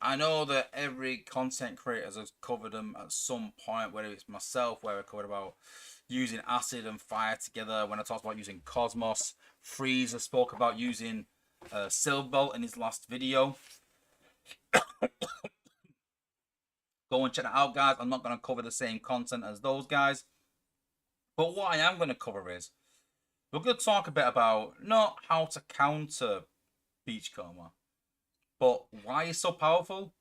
I know that every content creator has covered them at some point, whether it's myself, where I covered about using acid and fire together. When I talked about using Cosmos, Freezer spoke about using Silverbolt in his last video. Go and check that out, guys. I'm not going to cover the same content as those guys. But what I am going to cover is, we're going to talk a bit about not how to counter Beachcomber, but why it's so powerful,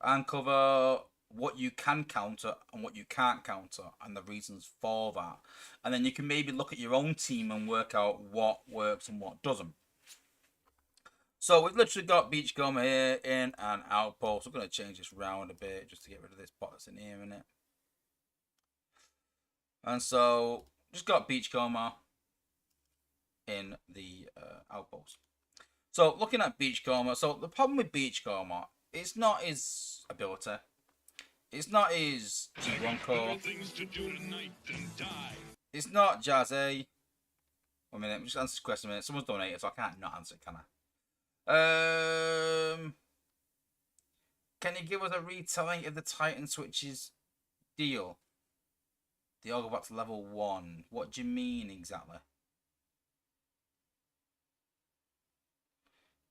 and cover what you can counter and what you can't counter and the reasons for that. And then you can maybe look at your own team and work out what works and what doesn't. So we've literally got Beachcomber here in an outpost. We're going to change this round a bit just to get rid of this bot that's in here, innit? And so just got Beachcomber in the outpost. So looking at Beachcomber, so the problem with Beachcomber, it's not his ability. It's not his G1 core. It's not Jazzy. 1 minute, just answer this question a minute. Someone's donated, so I can't not answer it, can I? Can you give us a retelling of the Titan Switches deal? They all go back to level 1. What do you mean exactly?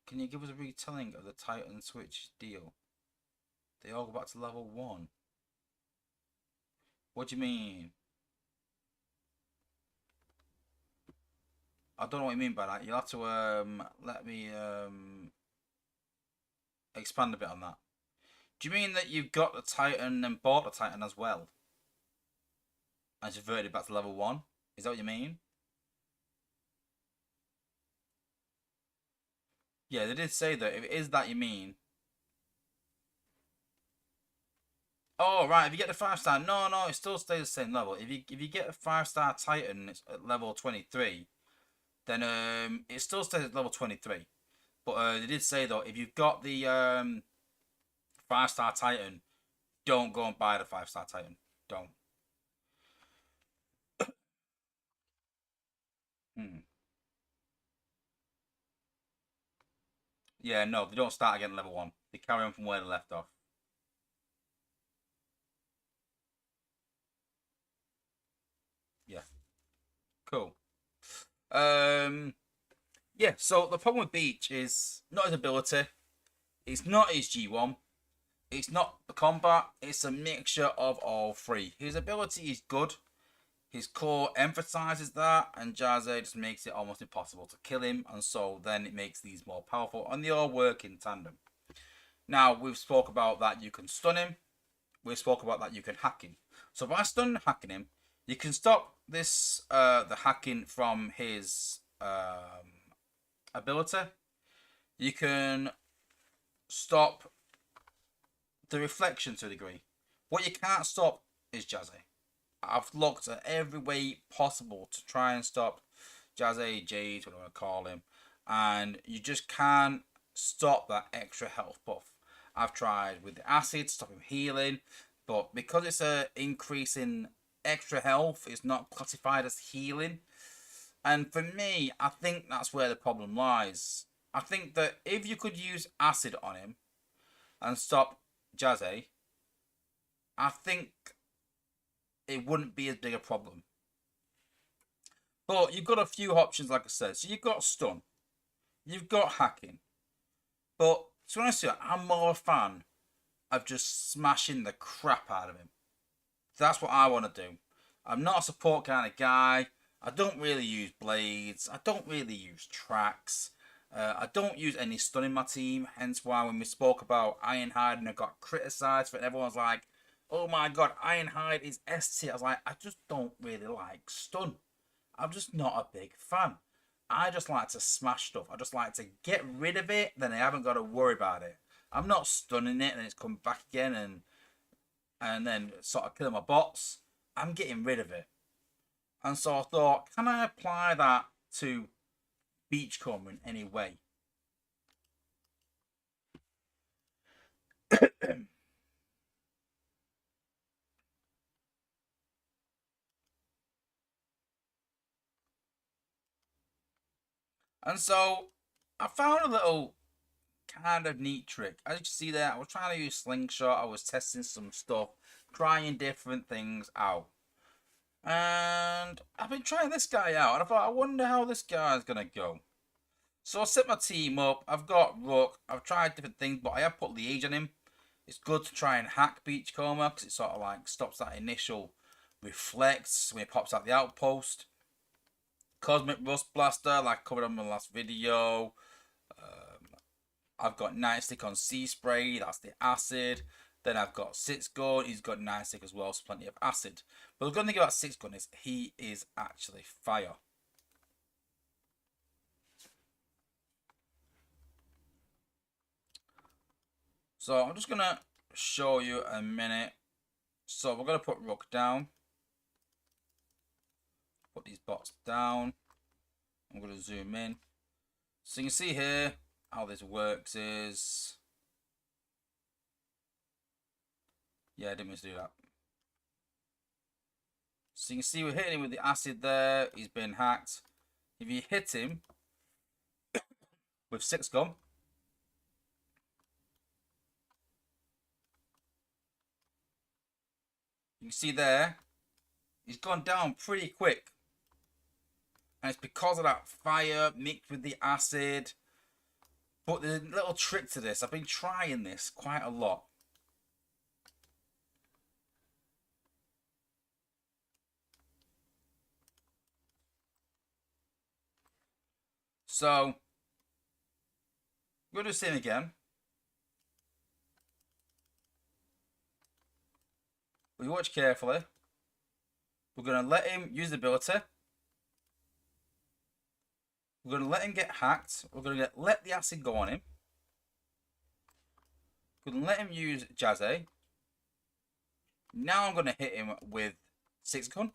Can you give us a retelling of the Titan Switch deal? They all go back to level 1. What do you mean? I don't know what you mean by that. You'll have to let me expand a bit on that. Do you mean that you've got the Titan and bought the Titan as well? And converted it back to level 1? Is that what you mean? Yeah, they did say that. If it is that you mean, Oh right, if you get the 5-star, no, it still stays the same level. If you get a 5-star Titan, it's at level 23, then it still stays at level 23. But they did say though, if you've got the 5-star Titan, don't go and buy the 5-star Titan. Don't. Hmm. Yeah, no, they don't start again at level 1. They carry on from where they left off. Yeah. Cool. Yeah, so the problem with Beach is not his ability, it's not his G1, it's not the combat, it's a mixture of all three. His ability is good, his core emphasizes that, and Jazzy just makes it almost impossible to kill him, and so then it makes these more powerful, and they all work in tandem. Now, we've spoke about that you can stun him, we've spoke about that you can hack him. So by stun and hacking him, you can stop this the hacking from his ability. You can stop the reflection to a degree. What you can't stop is Jazzy. I've looked at every way possible to try and stop Jazzy, Jade, whatever I want to call him, and you just can't stop that extra health buff. I've tried with the acid to stop him healing, but because it's a increase in extra health, it's not classified as healing. And for me, I think that's where the problem lies. I think that if you could use acid on him and stop Jazzy, I think it wouldn't be as big a problem. But you've got a few options, like I said. So you've got stun, you've got hacking. But to be honest with you, I'm more a fan of just smashing the crap out of him. That's what I want to do. I'm not a support kind of guy. I don't really use blades. I don't really use tracks. I don't use any stun in my team. Hence why when we spoke about Ironhide and I got criticised for it, everyone's like, oh my god, Ironhide is S tier. I was like, I just don't really like stun. I'm just not a big fan. I just like to smash stuff. I just like to get rid of it, then I haven't got to worry about it. I'm not stunning it and it's come back again and then sort of killing my bots. I'm getting rid of it. And so I thought, can I apply that to Beachcomber in any way? And so I found a little kind of neat trick. As you can see there, I was trying to use Slingshot. I was testing some stuff, trying different things out. And I've been trying this guy out, and I thought, I wonder how this guy's going to go. So I set my team up. I've got Rook. I've tried different things, but I have put Liege on him. It's good to try and hack Beachcomber because it sort of like stops that initial reflex when he pops out the outpost. Cosmic Rust Blaster, like I covered on my last video. I've got Nightstick on Sea Spray, that's the acid. Then I've got Six Gun, he's got Nightstick as well, so plenty of acid. But the good thing about Six Gun is he is actually fire. So I'm just going to show you a minute. So we're going to put Rook down. Put these bots down. I'm going to zoom in. So you can see here how this works is... Yeah, I didn't mean to do that. So you can see we're hitting him with the acid there. He's been hacked. If you hit him with Six Gun, you can see there, he's gone down pretty quick. And it's because of that fire mixed with the acid. But there's a little trick to this. I've been trying this quite a lot. So, we're going to do the same again. We watch carefully. We're going to let him use the ability. We're going to let him get hacked. We're going to let the acid go on him. We're going to let him use Jazzy. Now I'm going to hit him with 6 gun.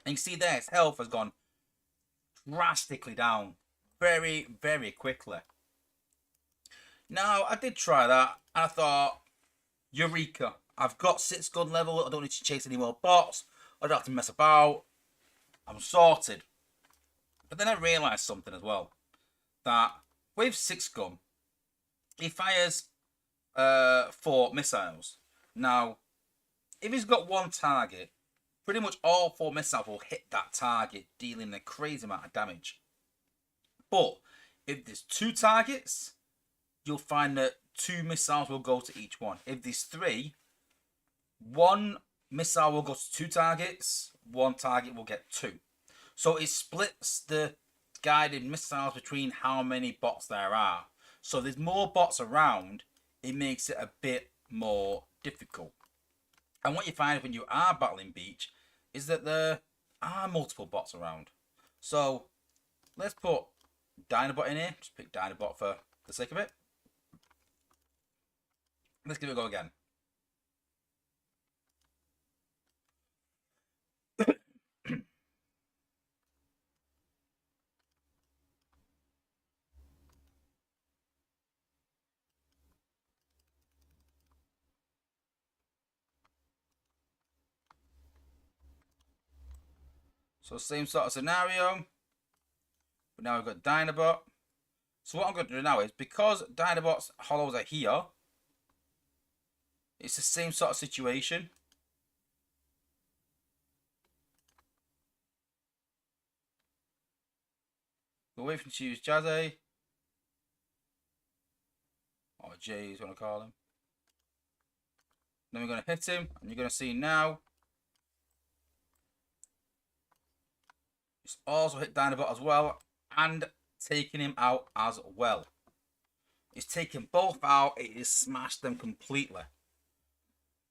And you see there, his health has gone drastically down very, very quickly. Now, I did try that, and I thought, Eureka, I've got 6 gun level, I don't need to chase any more bots, I don't have to mess about, I'm sorted. But then I realised something as well, that with 6 gun, he fires 4 missiles. Now, if he's got one target, pretty much all 4 missiles will hit that target, dealing a crazy amount of damage. But if there's 2 targets, you'll find that 2 missiles will go to each one. If there's 3, 1 missile will go to 2 targets, 1 target will get 2. So it splits the guided missiles between how many bots there are. So there's more bots around, it makes it a bit more difficult. And what you find when you are battling Beach is that there are multiple bots around. So let's put Dinobot in here. Just pick Dinobot for the sake of it. Let's give it a go again. So same sort of scenario. But now we've got Dinobot. So what I'm going to do now is, because Dinobot's hollows are here, it's the same sort of situation. We'll wait for him to use Jazzy. Or Jay is what I call him. Then we're going to hit him, and you're going to see now. It's also hit Dinobot as well, and taking him out as well. It's taken both out, it has smashed them completely.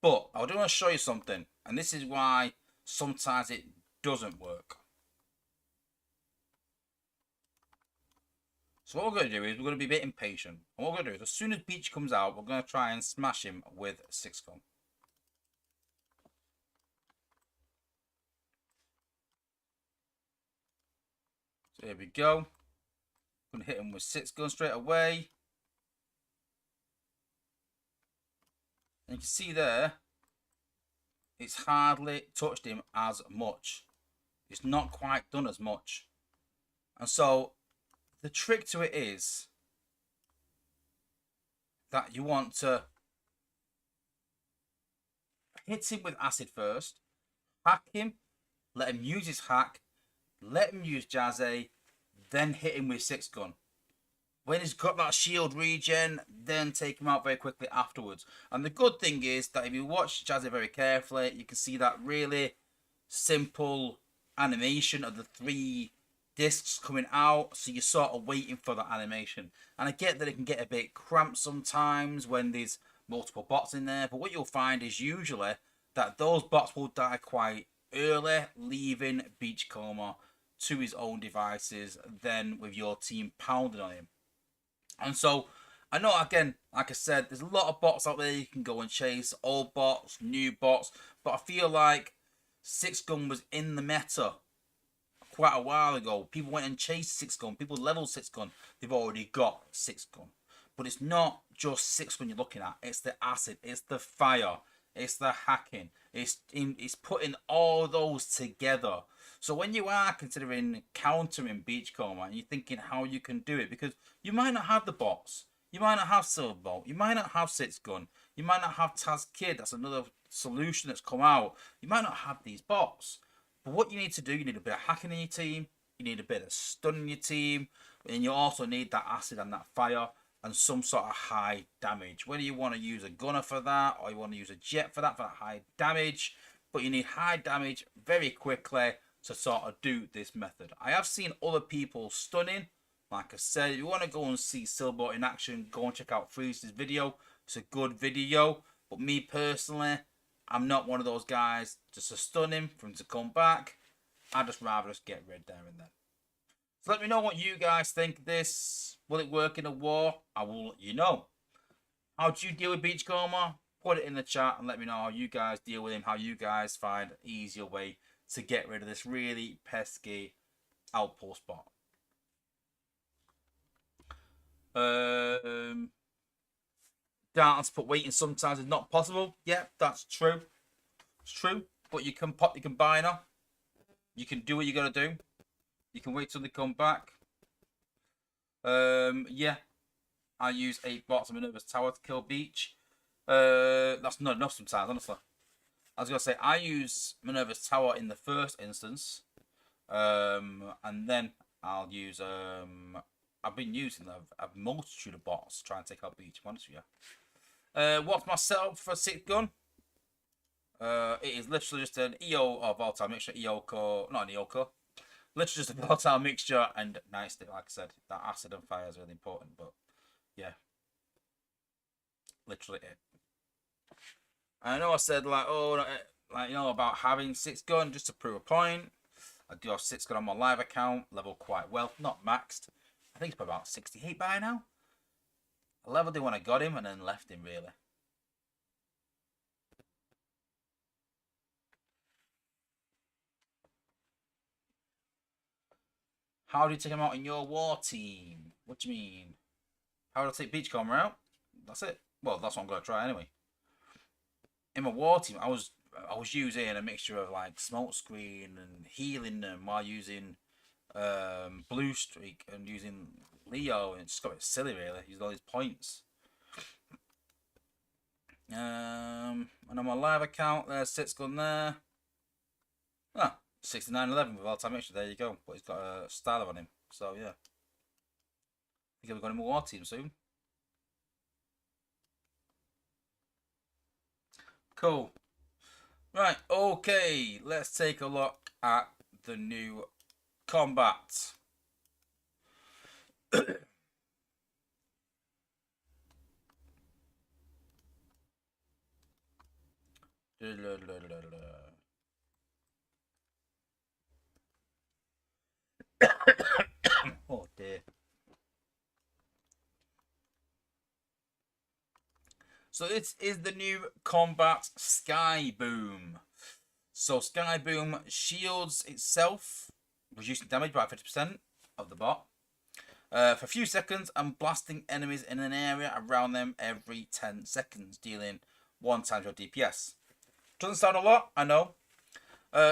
But I do want to show you something, and this is why sometimes it doesn't work. So what we're going to do is we're going to be a bit impatient. And what we're going to do is, as soon as Beach comes out, we're going to try and smash him with 6 gun. So here we go. Going to hit him with 6 gun straight away. And you can see there, it's hardly touched him as much. It's not quite done as much. And so the trick to it is that you want to hit him with acid first, hack him, let him use his hack, let him use Jazzy, then hit him with 6 gun. When he's got that shield regen, then take him out very quickly afterwards. And the good thing is that if you watch Jazzy very carefully, you can see that really simple animation of the 3 discs coming out, so you're sort of waiting for that animation. And I get that it can get a bit cramped sometimes when there's multiple bots in there, but what you'll find is usually that those bots will die quite early, leaving Beachcomber to his own devices, then with your team pounding on him. And so I know, again, like I said, there's a lot of bots out there you can go and chase, old bots, new bots, but I feel like 6 gun was in the meta quite a while ago. People went and chased 6 gun, people leveled 6 gun, they've already got 6 gun. But it's not just 6 gun you're looking at, it's the acid, it's the fire, it's the hacking, it's putting all those together. So when you are considering countering Beachcomber and you're thinking how you can do it, because you might not have the bots, you might not have Silverbolt, you might not have 6 gun, you might not have Taz Kid, that's another solution that's come out, you might not have these bots. But what you need to do, you need a bit of hacking in your team, you need a bit of stun in your team, and you also need that acid and that fire and some sort of high damage. Whether you want to use a gunner for that or you want to use a jet for that high damage, but you need high damage very quickly to sort of do this method. I have seen other people stunning. Like I said, if you want to go and see Silverbolt in action, go and check out Freeze's video. It's a good video. But me personally, I'm not one of those guys just to stun him for him to come back. I'd just rather just get rid there and then. So let me know what you guys think of this. Will it work in a war? I will let you know. How do you deal with Beachcomber? Put it in the chat and let me know how you guys deal with him. How you guys find an easier way to get rid of this really pesky outpost bot. Dance put waiting sometimes is not possible. Yeah, that's true. It's true. But you can pop your combiner. You can do what you gotta do. You can wait till they come back. Yeah. I use a bot to Minerva's Tower to kill Beach. That's not enough sometimes, honestly. I was gonna say I use Minerva's Tower in the first instance. And then I'll use I've been using a multitude of bots to try and take out Beach, to be honest with you. What's my setup for 6th gun? It is literally just an EO or volatile mixture, EO core, not an EO core. Literally just a volatile mixture and nightstick, like I said. That acid and fire is really important, but yeah. Literally it. I know I said like, oh, like, you know, about having 6th gun just to prove a point. I do have 6th gun on my live account, level quite well, not maxed. I think it's about 68 by now. I leveled him when I got him and then left him really. How do you take him out in your war team? What do you mean? How do I take Beachcomber out? That's it. Well, that's what I'm gonna try anyway. In my war team, I was using a mixture of like smoke screen and healing them while using blue streak and using Leo, and it just got a bit silly really. Using all these points. And on my live account, there's 6th gun there. Ah, 6911 with all-time mixture. There you go. But he's got a styler on him. So yeah, I think we've got him a war team soon. Cool. Right, okay, let's take a look at the new combat. Oh dear. So this is the new combat Sky Boom. So Sky Boom shields itself, reducing damage by 50% of the bot for a few seconds and blasting enemies in an area around them every 10 seconds, dealing 1 times your DPS. Doesn't sound a lot, I know.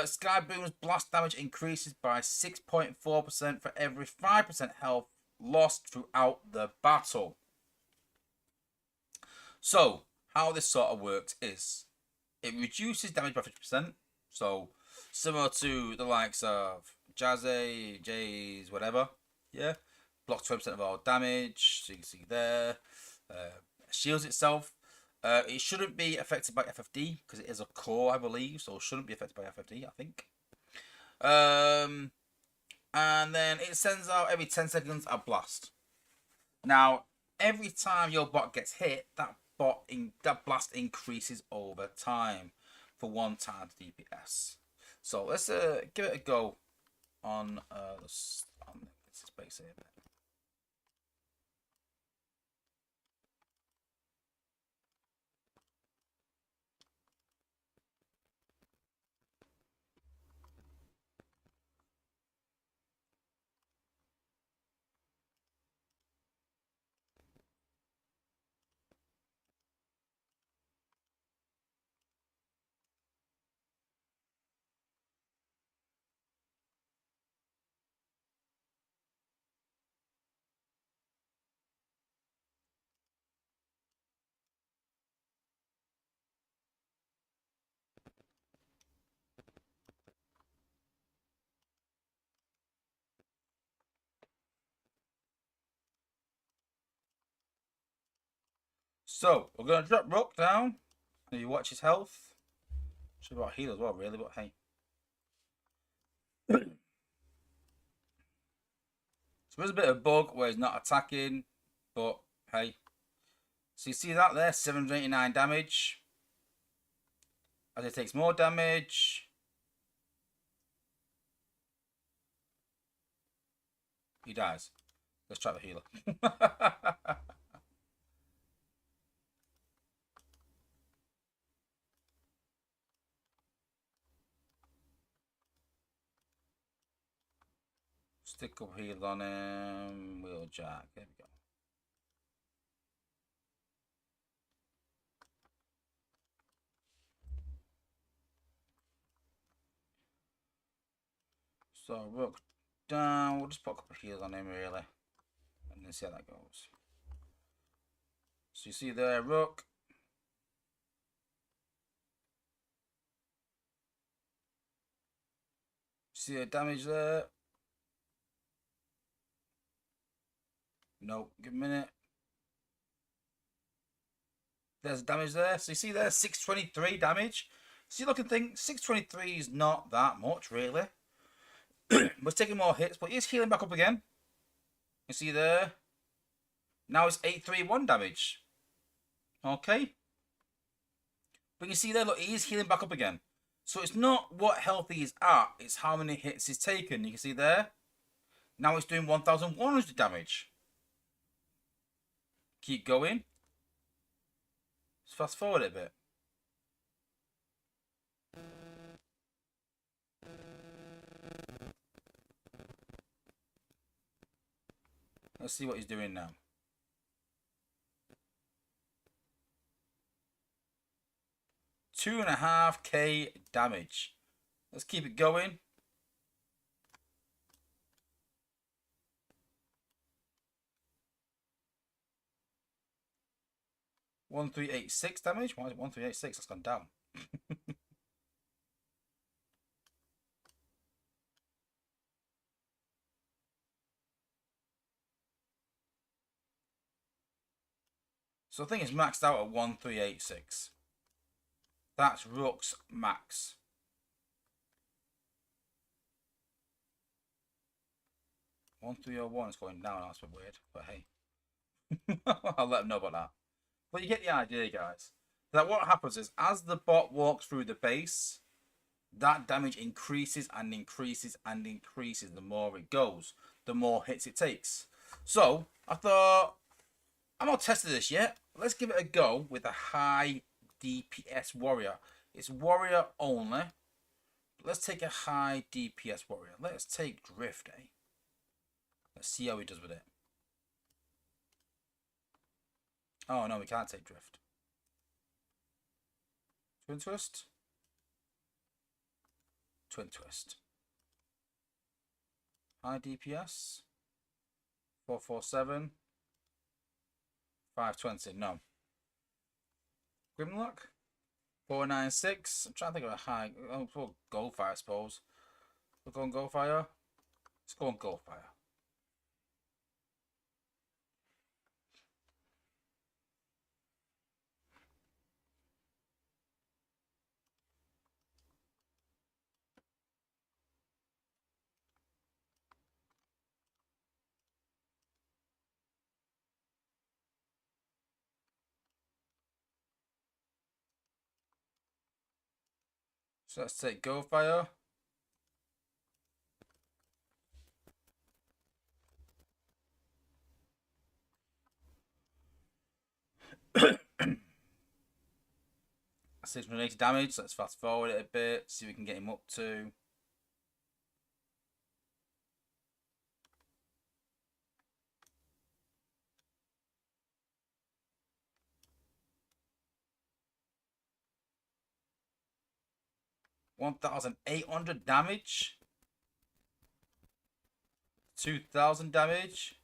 Sky Boom's blast damage increases by 6.4% for every 5% health lost throughout the battle. So, how this sort of works is it reduces damage by 50%. So, similar to the likes of Jazzy, Jays, whatever. Yeah. Blocks 20% of all damage. So, you can see there. Shields itself. It shouldn't be affected by FFD because it is a core, I believe. So, it shouldn't be affected by FFD, I think. And then it sends out every 10 seconds a blast. Now, every time your bot gets hit, that blast increases over time for 1 times DPS. So let's give it a go on this space here. So we're gonna drop Rook down. And you watch his health. Should have got heal as well, really, but hey. So there's a bit of bug where he's not attacking, but hey. So you see that there, 789 damage. As it takes more damage. He dies. Let's try the healer. Stick up heal on him. Wheeljack. There we go. So Rook down. We'll just put a couple of heals on him really, and then see how that goes. So you see there, Rook. See the damage there? No, give a minute. There's damage there. So you see there, 623 damage. So you look and think 623 is not that much really. Was taking more hits, but he's healing back up again. You see there? Now it's 831 damage. Okay. But you see there, look, he's healing back up again. So it's not what health he's at, it's how many hits he's taken. You can see there. Now it's doing 1,100 damage. Keep going. Let's fast forward it a bit. Let's see what he's doing now. $2.5K damage. Let's keep it going. $1,386 damage. Why is it 1,386? That's gone down. So the thing is maxed out at 1,386. That's Rook's max. $1,301 is going down. That's a bit weird, but hey, I'll let them know about that. But you get the idea, guys. That what happens is as the bot walks through the base, that damage increases and increases and increases. The more it goes, the more hits it takes. So I thought, I'm not testing this yet. Let's give it a go with a high DPS warrior. It's warrior only. Let's take a high DPS warrior. Let's take Drift, eh? Let's see how he does with it. Oh no, we can't take Drift. Twin Twist. Twin Twist. High DPS. 447. 520. No. Grimlock. 496. I'm trying to think of a high. Oh, Goldfire, I suppose. We're going Goldfire. Let's go on Goldfire. So let's take Goldfire. $680 damage. So let's fast forward it a bit. See if we can get him up to. $1,800 damage. 2,000 damage.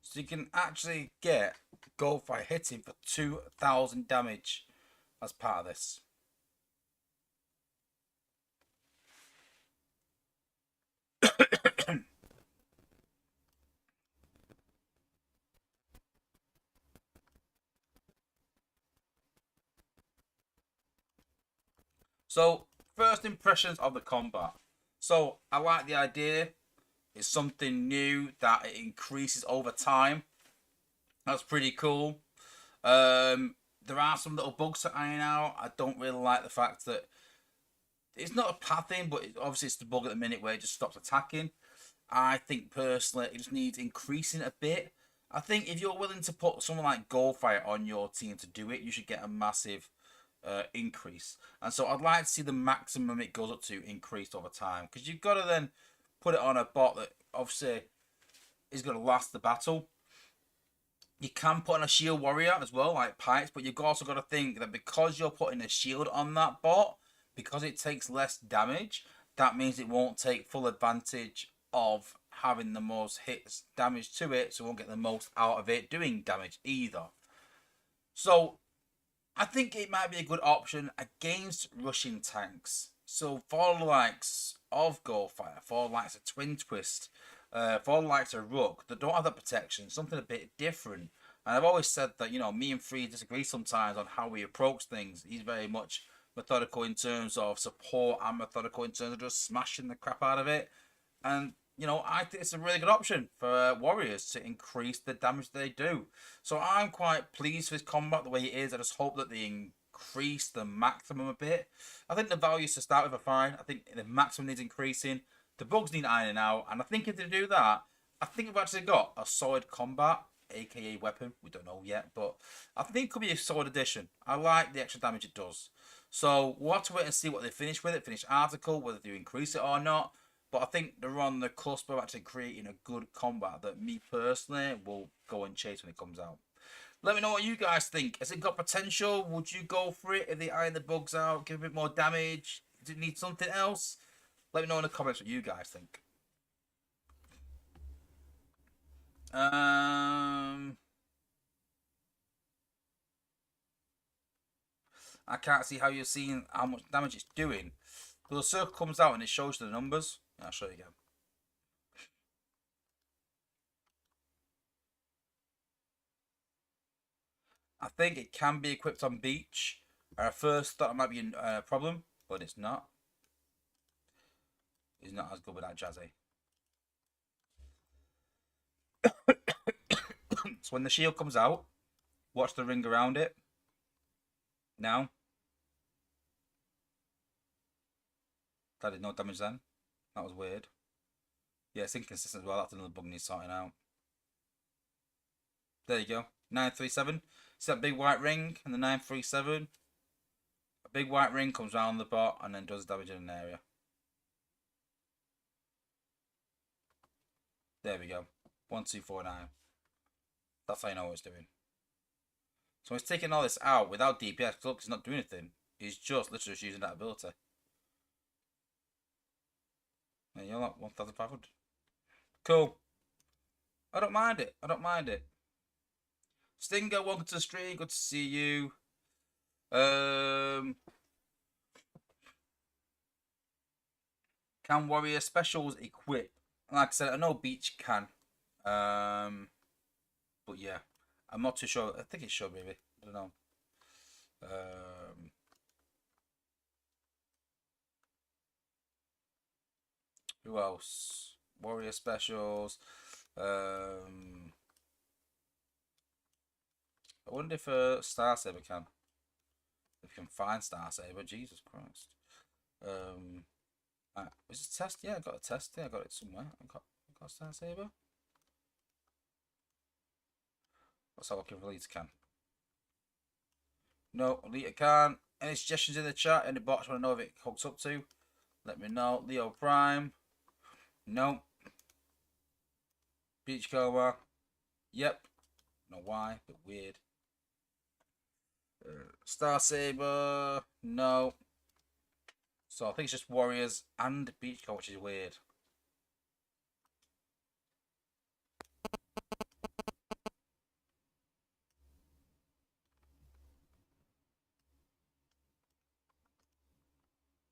So you can actually get Goldfire hitting for 2,000 damage as part of this. So, first impressions of the combat. So, I like the idea. It's something new that it increases over time. That's pretty cool. there are some little bugs to iron out. I don't really like the fact that it's not a bad thing, but obviously it's the bug at the minute where it just stops attacking. I think personally it just needs increasing a bit. I think if you're willing to put someone like Goldfire on your team to do it, you should get a massive increase. And so I'd like to see the maximum it goes up to increased over time, because you've got to then put it on a bot that obviously is going to last the battle. You can put on a shield warrior as well, like Pipes, but you've also got to think that because you're putting a shield on that bot, because it takes less damage, that means it won't take full advantage of having the most hits damage to it, so it won't get the most out of it doing damage either. So I think it might be a good option against rushing tanks. So for the likes of Goldfire, for the likes of Twin Twist, for the likes of Rook, that don't have that protection, something a bit different. And I've always said that, you know, me and Free disagree sometimes on how we approach things. He's very much methodical in terms of support and methodical in terms of just smashing the crap out of it. And, you know, I think it's a really good option for warriors to increase the damage they do. So I'm quite pleased with this combat the way it is. I just hope that they increase the maximum a bit. I think the values to start with are fine. I think the maximum needs increasing. The bugs need ironing out. And I think if they do that, I think we've actually got a solid combat, aka weapon. We don't know yet, but I think it could be a solid addition. I like the extra damage it does. So we'll have to wait and see what they finish with it, finish article, whether they increase it or not. But I think they're on the cusp of actually creating a good combat that me personally will go and chase when it comes out. Let me know what you guys think. Has it got potential? Would you go for it if they iron the bugs out, give a bit more damage? Does it need something else? Let me know in the comments what you guys think. I can't see how you're seeing how much damage it's doing. So the circle comes out and it shows the numbers. I'll show you again. I think it can be equipped on beach. I first thought it might be a problem, but it's not. It's not as good with that Jazzy. So when the shield comes out, watch the ring around it. Now. That did no damage then. That was weird. Yeah, it's inconsistent as well. That's another bug needs sorting out. There you go. 937. See that big white ring and the 937? A big white ring comes around the bot and then does damage in an area. There we go. 1249. That's how you know what it's doing. So he's taking all this out without DPS. Look, he's not doing anything. He's just literally just using that ability. And you're like 1,500. Cool. I don't mind it. I don't mind it. Stinger, welcome to the stream. Good to see you. Can warrior specials equip? Like I said, I know beach can. But yeah, I'm not too sure. I think it should maybe. I don't know. Who else? Warrior specials. I wonder if Star Saber can. If you can find Star Saber, Jesus Christ. Was it a test? Yeah, I got a test. Yeah, I got it somewhere. I got Star Saber. Let's have a look if Alita can. No, Alita can't. Any suggestions in the chat? Any bots want to know if it hooks up to? Let me know. Leo Prime. No. Beachcomber. Yep. Don't know why, but weird. Star Saber. No. So I think it's just Warriors and Beachcomber, which is weird.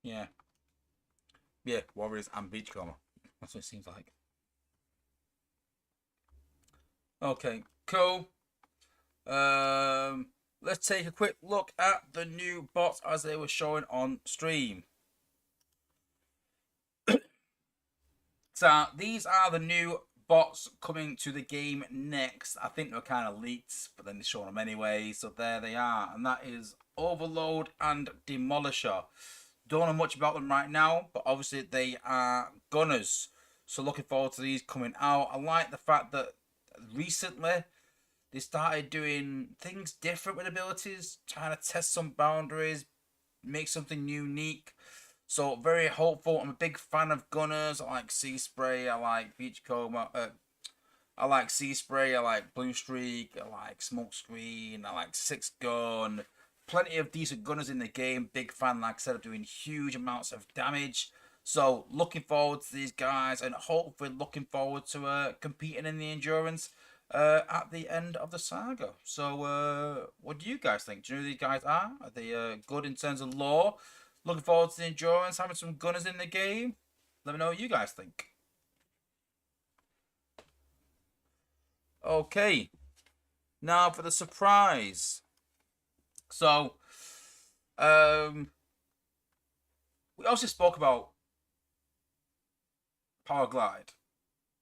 Yeah. Yeah, Warriors and Beachcomber. That's what it seems like. Okay, cool. Let's take a quick look at the new bots as they were showing on stream. So these are the new bots coming to the game next. I think they were kind of leaked, but then they're showing them anyway. So there they are. And that is Overload and Demolisher. Don't know much about them right now, but obviously they are gunners. So looking forward to these coming out. I like the fact that recently they started doing things different with abilities, trying to test some boundaries, make something unique. So very hopeful. I'm a big fan of gunners. I like Sea Spray. I like Beachcomber. I like Sea Spray. I like Blue Streak. I like Smokescreen. I like Six Gun. Plenty of decent gunners in the game. Big fan, like I said, of doing huge amounts of damage. So looking forward to these guys, and hopefully looking forward to competing in the endurance at the end of the saga. So what do you guys think? Do you know who these guys are? Are they good in terms of lore? Looking forward to the endurance, having some gunners in the game. Let me know what you guys think. Okay, now for the surprise. So, we also spoke about Powerglide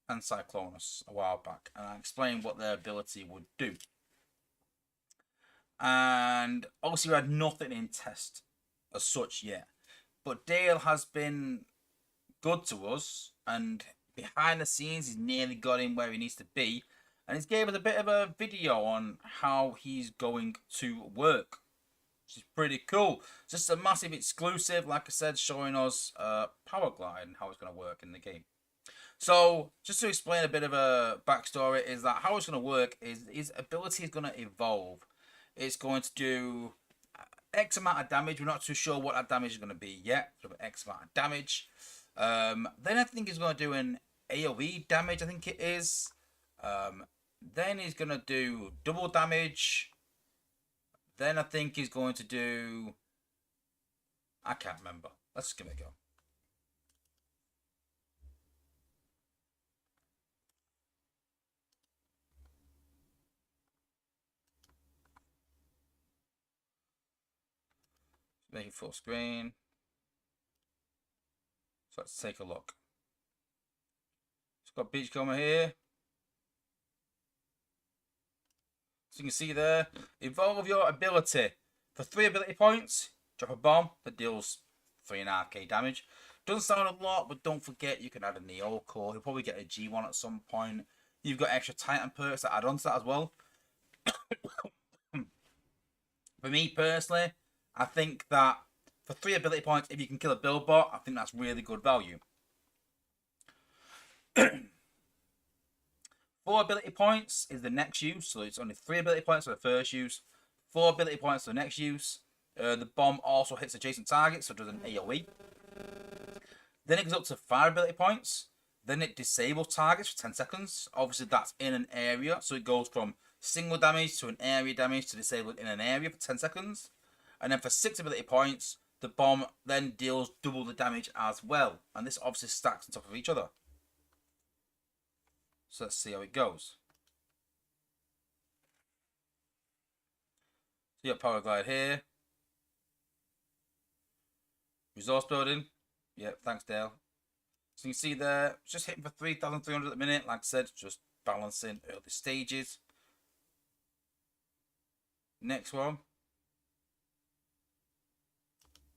and Cyclonus a while back, and I explained what their ability would do. And obviously we had nothing in test as such yet, but Dale has been good to us, and behind the scenes he's nearly got him where he needs to be, and he's gave us a bit of a video on how he's going to work, which is pretty cool. Just a massive exclusive, like I said, showing us Powerglide and how it's going to work in the game. So just to explain a bit of a backstory, is that how it's going to work is his ability is going to evolve. It's going to do X amount of damage. We're not too sure what that damage is going to be yet. X amount of damage. Then I think he's going to do an AoE damage, I think it is. Then he's going to do double damage. Then I think he's going to do... I can't remember. Let's give it a go. Make it full screen. So let's take a look. It's got Beachcomber here. So you can see there, evolve your ability. For 3 ability points, drop a bomb that deals 3.5k damage. Doesn't sound a lot, but don't forget you can add a Neo Core. You'll probably get a G1 at some point. You've got extra Titan perks that add on to that as well. For me personally, I think that for 3 ability points, if you can kill a Buildbot, I think that's really good value. 4 ability points is the next use, so it's only 3 ability points for the first use, 4 ability points for the next use. The bomb also hits adjacent targets, so it does an AoE. Then it goes up to 5 ability points. Then it disables targets for 10 seconds. Obviously, that's in an area, so it goes from single damage to an area damage to disabled in an area for 10 seconds. And then for 6 ability points, the bomb then deals double the damage as well. And this obviously stacks on top of each other. So let's see how it goes. So you got Powerglide here. Resource building. Yep, thanks Dale. So you can see there, just hitting for 3,300 at the minute. Like I said, just balancing early stages. Next one.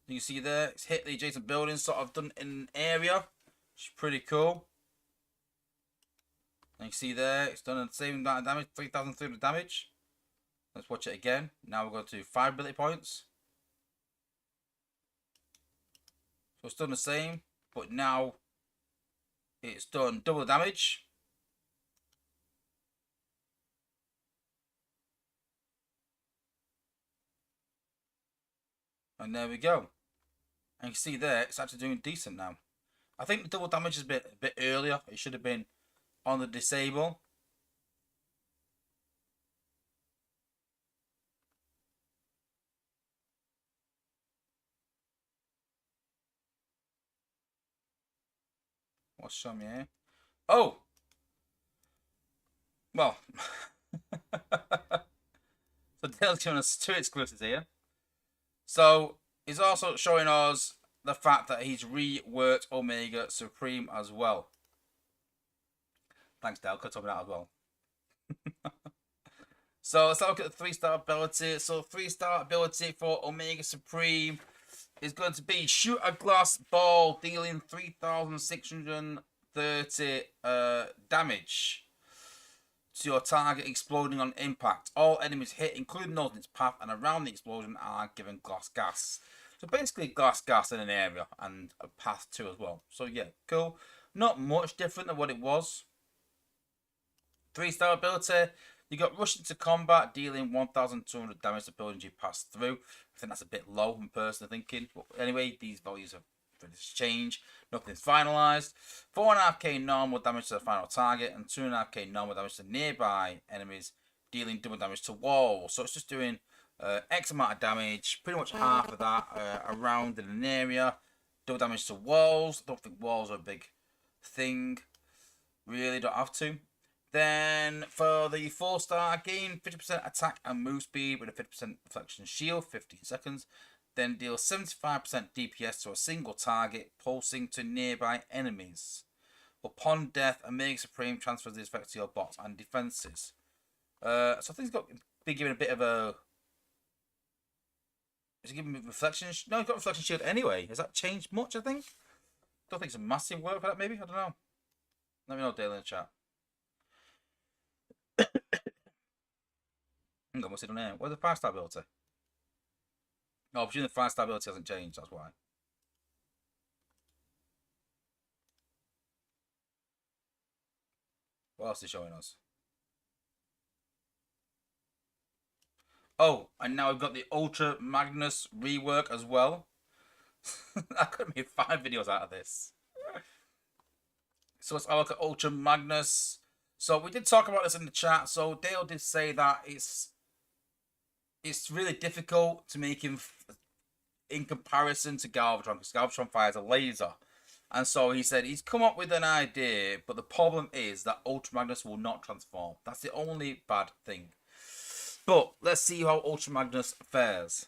You can see there, it's hit the adjacent building, sort of done in an area, which is pretty cool. And you can see there, it's done the same amount of damage, 3,300 damage. Let's watch it again. Now we're going to 5 ability points. So it's done the same, but now it's done double the damage. And there we go. And you can see there, it's actually doing decent now. I think the double damage is a bit earlier. It should have been on the disable. What's showing me here? Oh! Well. So Dale's giving us 2 exclusives here. So he's also showing us the fact that he's reworked Omega Supreme as well. Thanks, Dale. Could have told me that as well. So let's look at the 3-star ability. So 3-star ability for Omega Supreme is going to be shoot a glass ball, dealing 3,630 damage to your target, exploding on impact. All enemies hit, including those in its path and around the explosion, are given glass gas. So basically glass gas in an area and a path too as well. So yeah, cool. Not much different than what it was. 3-star ability. You got rush into combat, dealing 1,200 damage to buildings you pass through. I think that's a bit low, I'm personally thinking. But anyway, these values have changed. Nothing's finalised. 4.5k normal damage to the final target, and 2.5k normal damage to nearby enemies, dealing double damage to walls. So it's just doing X amount of damage, pretty much half of that around in an area. Double damage to walls. I don't think walls are a big thing. Really don't have to. Then for the 4-star, gain 50% attack and move speed with a 50% reflection shield, 15 seconds. Then deal 75% DPS to a single target, pulsing to nearby enemies. Upon death, Omega Supreme transfers this effect to your bots and defenses. So I think he's got be given a bit of a. Is he giving me reflection? No, he's got reflection shield anyway. Has that changed much? I think. Don't think it's a massive work for that. Maybe I don't know. Let me know, Dale, in the chat. Hang on, what's it on here? Where's the 5-star ability? No, presumably the 5-star ability hasn't changed, that's why. What else is showing us? Oh, and now we've got the Ultra Magnus rework as well. I could have made 5 videos out of this. So let's have a look at Ultra Magnus. So we did talk about this in the chat. So Dale did say that it's really difficult to make him in comparison to Galvatron, because Galvatron fires a laser. And so he said he's come up with an idea, but the problem is that Ultra Magnus will not transform. That's the only bad thing. But let's see how Ultra Magnus fares.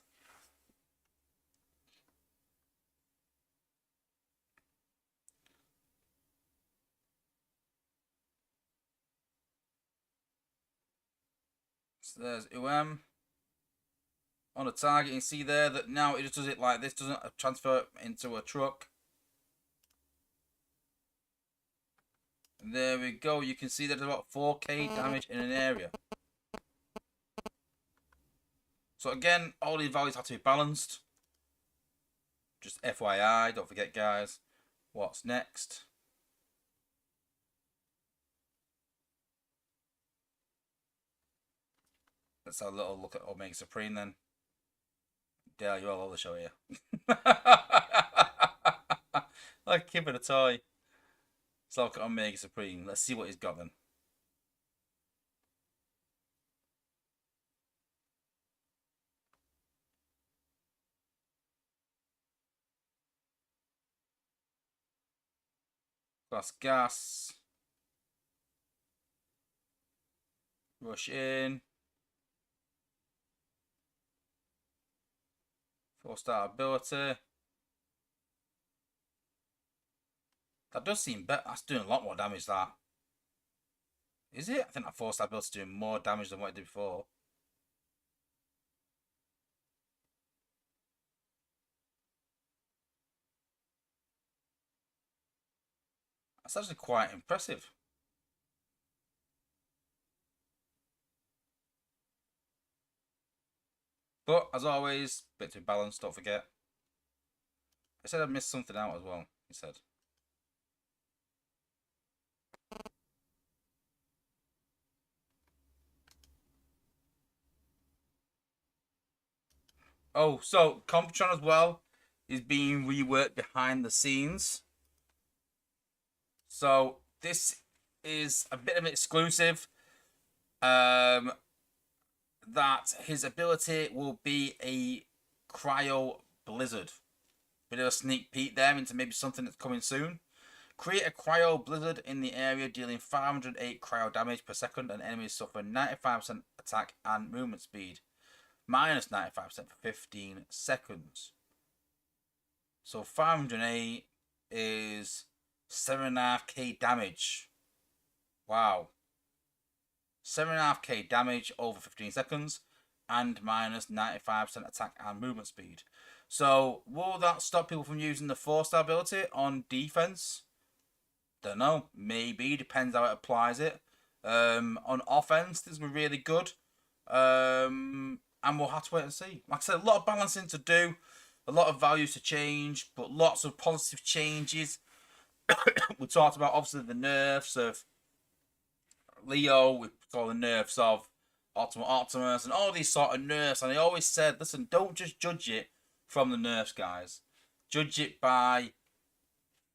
So there's UM. On the target, you can see there that now it just does it like this, doesn't transfer into a truck. And there we go. You can see there's about 4k damage in an area. So again, all these values have to be balanced. Just FYI, don't forget, guys. What's next? Let's have a little look at Omega Supreme then. Dale, you're all over the show here. Like Kid with a toy. Let's look at Omega Supreme. Let's see what he's got then. Glass gas. Rush in. 4-star ability. That does seem better. That's doing a lot more damage, that. Is it? I think that 4-star ability is doing more damage than what it did before. That's actually quite impressive. But, as always, bit too balanced, don't forget. I said I missed something out as well, he said. Oh, so Computron as well is being reworked behind the scenes. So this is a bit of an exclusive. That his ability will be a cryo blizzard. Bit of a sneak peek there into maybe something that's coming soon. Create a cryo blizzard in the area, dealing 508 cryo damage per second, and enemies suffer 95% attack and movement speed. Minus 95% for 15 seconds. So 508 is 7.5k damage. Wow. 7.5k damage over 15 seconds and minus 95% attack and movement speed. So, will that stop people from using the 4-star ability on defense? Don't know. Maybe. Depends how it applies it. On offense, this will be really good. And we'll have to wait and see. Like I said, a lot of balancing to do. A lot of values to change. But lots of positive changes. We talked about, obviously, the nerfs of Leo. We saw the nerfs of Optimus. And all these sort of nerfs. And I always said, listen, don't just judge it from the nerfs, guys. Judge it by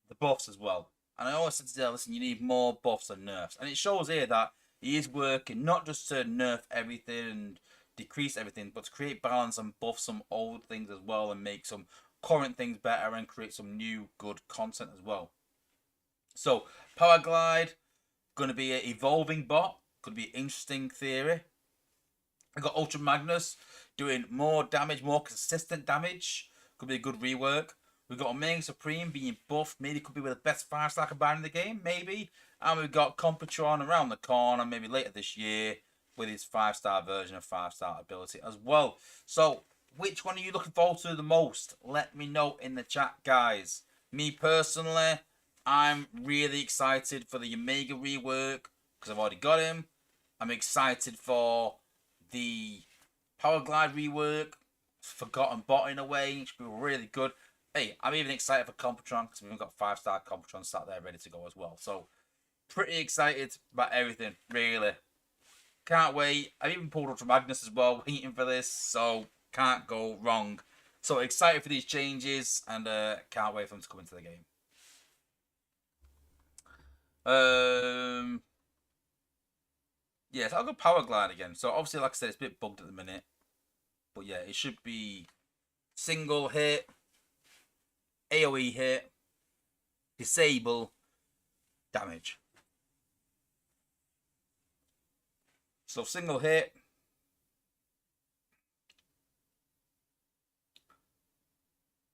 the buffs as well. And I always said to Dale, listen, you need more buffs than nerfs. And it shows here that he is working not just to nerf everything and decrease everything, but to create balance and buff some old things as well and make some current things better and create some new good content as well. So, Power Glide, going to be an evolving bot. Could be an interesting theory. I got Ultra Magnus doing more damage, more consistent damage. Could be a good rework. We've got Omega Supreme being buffed. Maybe could be with the best 5-star combined in the game. Maybe. And we've got Computron around the corner. Maybe later this year. With his 5-star version of 5-star ability as well. So, which one are you looking forward to the most? Let me know in the chat, guys. Me personally, I'm really excited for the Omega rework. Because I've already got him. I'm excited for the Power Glide rework. Forgotten Bot in a way. It should be really good. Hey, I'm even excited for Computron because we've got 5-star Computron sat there ready to go as well. So, pretty excited about everything, really. Can't wait. I've even pulled Ultra Magnus as well, waiting for this. So, can't go wrong. So, excited for these changes and can't wait for them to come into the game. Yes, I'll go Power Glide again. So, obviously, like I said, it's a bit bugged at the minute. But yeah, it should be single hit. AoE hit, disable, damage. So single hit.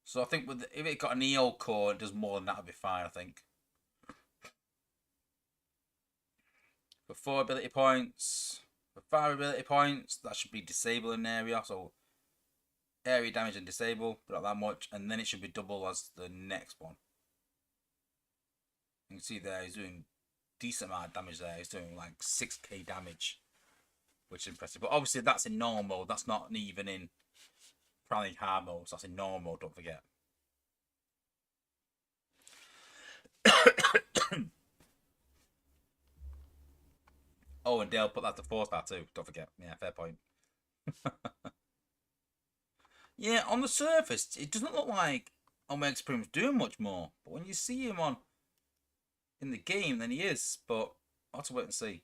So I think if it got an EO core, it does more than that, would be fine, I think. For 4 ability points, for 5 ability points, that should be disabling area. So area damage and disable, but not that much, and then it should be double as the next one. You can see there he's doing decent amount of damage there. He's doing like 6k damage, which is impressive. But obviously that's in normal mode. That's not even in probably hard mode. So that's in normal mode, don't forget. Oh, and Dale put that to 4-star too. Don't forget. Yeah, fair point. Yeah, on the surface, it doesn't look like Omega Supreme's doing much more. But when you see him in the game, then he is. But I'll have to wait and see.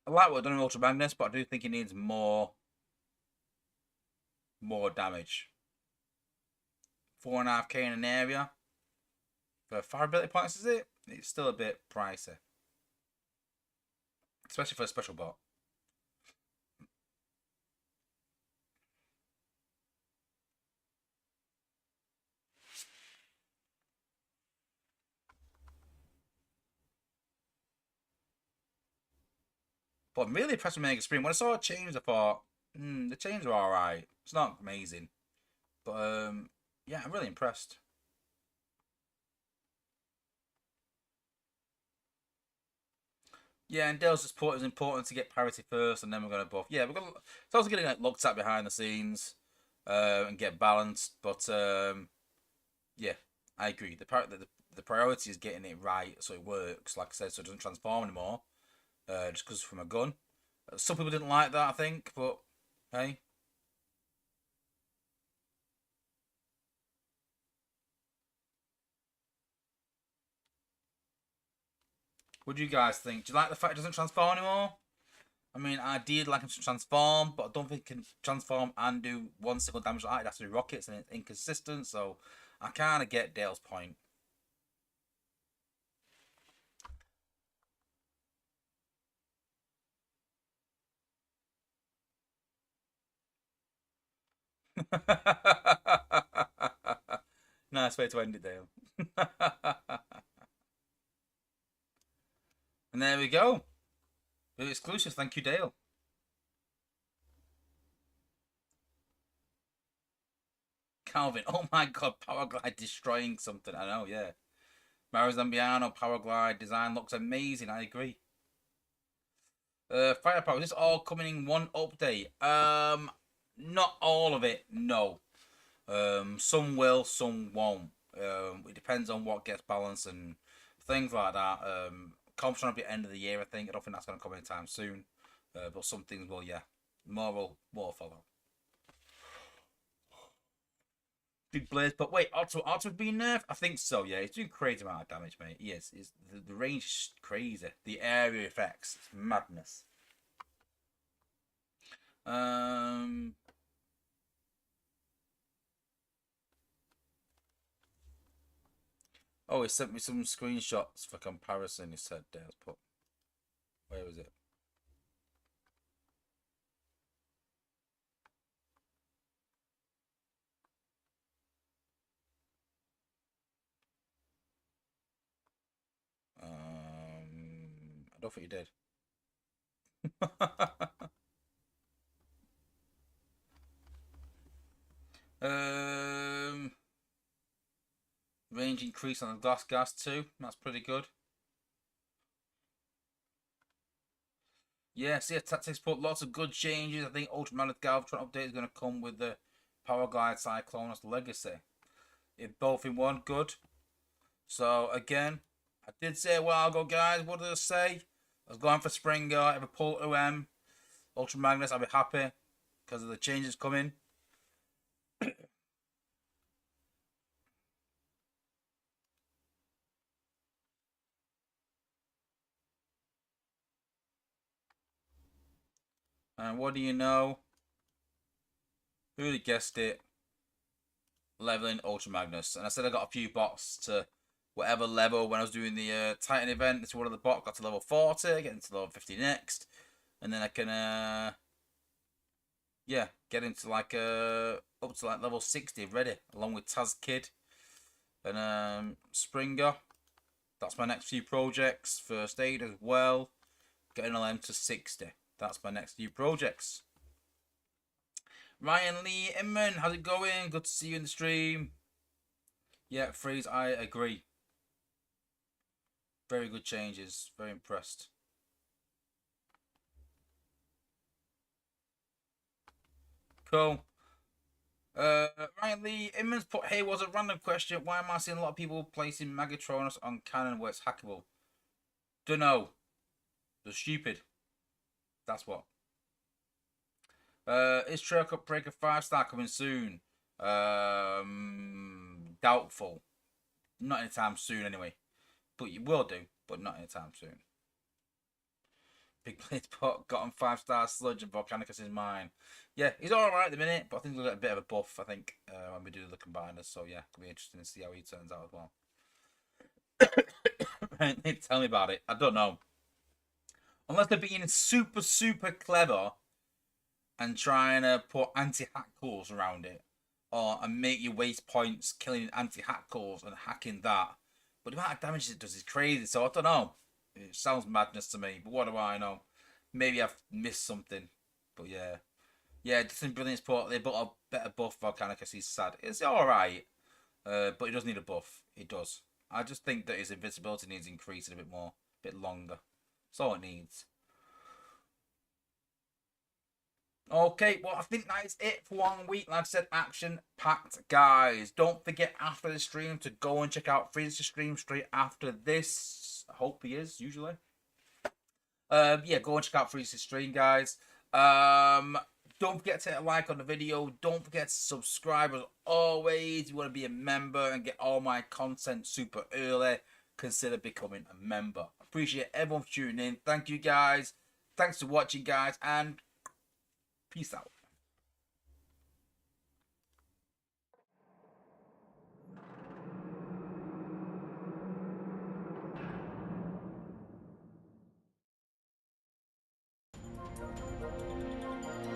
I like what I've done with Ultra Magnus, but I do think he needs more damage. 4.5k in an area. For 5 ability points, is it? It's still a bit pricey. Especially for a special bot. But I'm really impressed with Omega Supreme. When I saw it change, I thought, the changes are alright. It's not amazing. But, yeah, I'm really impressed. Yeah, and Dale's just thought it was important to get parity first, and then we're going to buff. Yeah, we're going to. It's also getting like looked at behind the scenes, and get balanced. But yeah, I agree. The priority is getting it right so it works. Like I said, so it doesn't transform anymore. Just because from a gun. Some people didn't like that, I think, but hey. What do you guys think? Do you like the fact it doesn't transform anymore? I mean, I did like him to transform, but I don't think he can transform and do one single damage like that. It has to be rockets, and it's inconsistent, so I kind of get Dale's point. Nice way to end it, Dale. And there we go. Really exclusive. Thank you, Dale. Calvin. Oh my god, Powerglide destroying something. I know, yeah. Mario Zambiano, Powerglide design looks amazing. I agree. Firepower, is this all coming in one update? Not all of it, no. Some will, some won't. It depends on what gets balanced and things like that. Comp's trying to be end of the year, I think. I don't think that's going to come anytime soon. But some things will, yeah. More will follow. Big Blaze, but wait, Otto's being nerfed? I think so, yeah. He's doing crazy amount of damage, mate. Yes, the range is crazy. The area effects, it's madness. Oh, he sent me some screenshots for comparison, he said. Dale's put. Where was it? I don't think he did. Range increase on the glass gas too. That's pretty good. Yeah, see, Tactics put lots of good changes. I think Ultramagnet Galvatron update is going to come with the Powerglide Cyclonus Legacy. If both in one, good. So again, I did say a while ago, guys. What did I say? I was going for Springer. If I pull Ultramagnus, I'll be happy because of the changes coming. And what do you know? Who would have guessed it? Leveling Ultramagnus. And I said I got a few bots to whatever level when I was doing the Titan event. It's one of the bots got to level 40, getting to level 50 next. And then I can yeah, get into like up to like level 60 ready, along with Taz Kid and Springer. That's my next few projects. First Aid as well. Getting all them to 60. That's my next few projects. Ryan Lee Inman, how's it going? Good to see you in the stream. Yeah, Freeze, I agree. Very good changes. Very impressed. Cool. Ryan Lee Inman's put, hey, was a random question. Why am I seeing a lot of people placing Megatronus on cannon where it's hackable? Dunno. They're stupid. That's what. Is Trail Cup Breaker 5-star coming soon? Doubtful. Not anytime soon, anyway. But you will do, but not anytime soon. Big Blade Pot got on 5-star Sludge and Volcanicus is mine. Yeah, he's alright at the minute, but I think he'll get a bit of a buff, I think, when we do the combiners. So, yeah, it'll be interesting to see how he turns out as well. Tell me about it. I don't know. Unless they're being super, super clever and trying to put anti-hack cores around it, and make you waste points killing anti-hack cores and hacking that. But the amount of damage it does is crazy, so I don't know. It sounds madness to me, but what do I know? Maybe I've missed something. But yeah. Yeah, Distant Brilliance port, they put a better buff for Volcanicus, he's sad. It's alright, but he does need a buff. He does. I just think that his invincibility needs increasing a bit more, a bit longer. That's all it needs. Okay, well, I think that is it for 1 week. Like I said, action-packed, guys. Don't forget after the stream to go and check out Freeze's stream straight after this. I hope he is, usually. Yeah, go and check out Freeze's stream, guys. Don't forget to hit a like on the video. Don't forget to subscribe as always. You want to be a member and get all my content super early, consider becoming a member. Appreciate everyone for tuning in. Thank you, guys. Thanks for watching, guys, and peace out.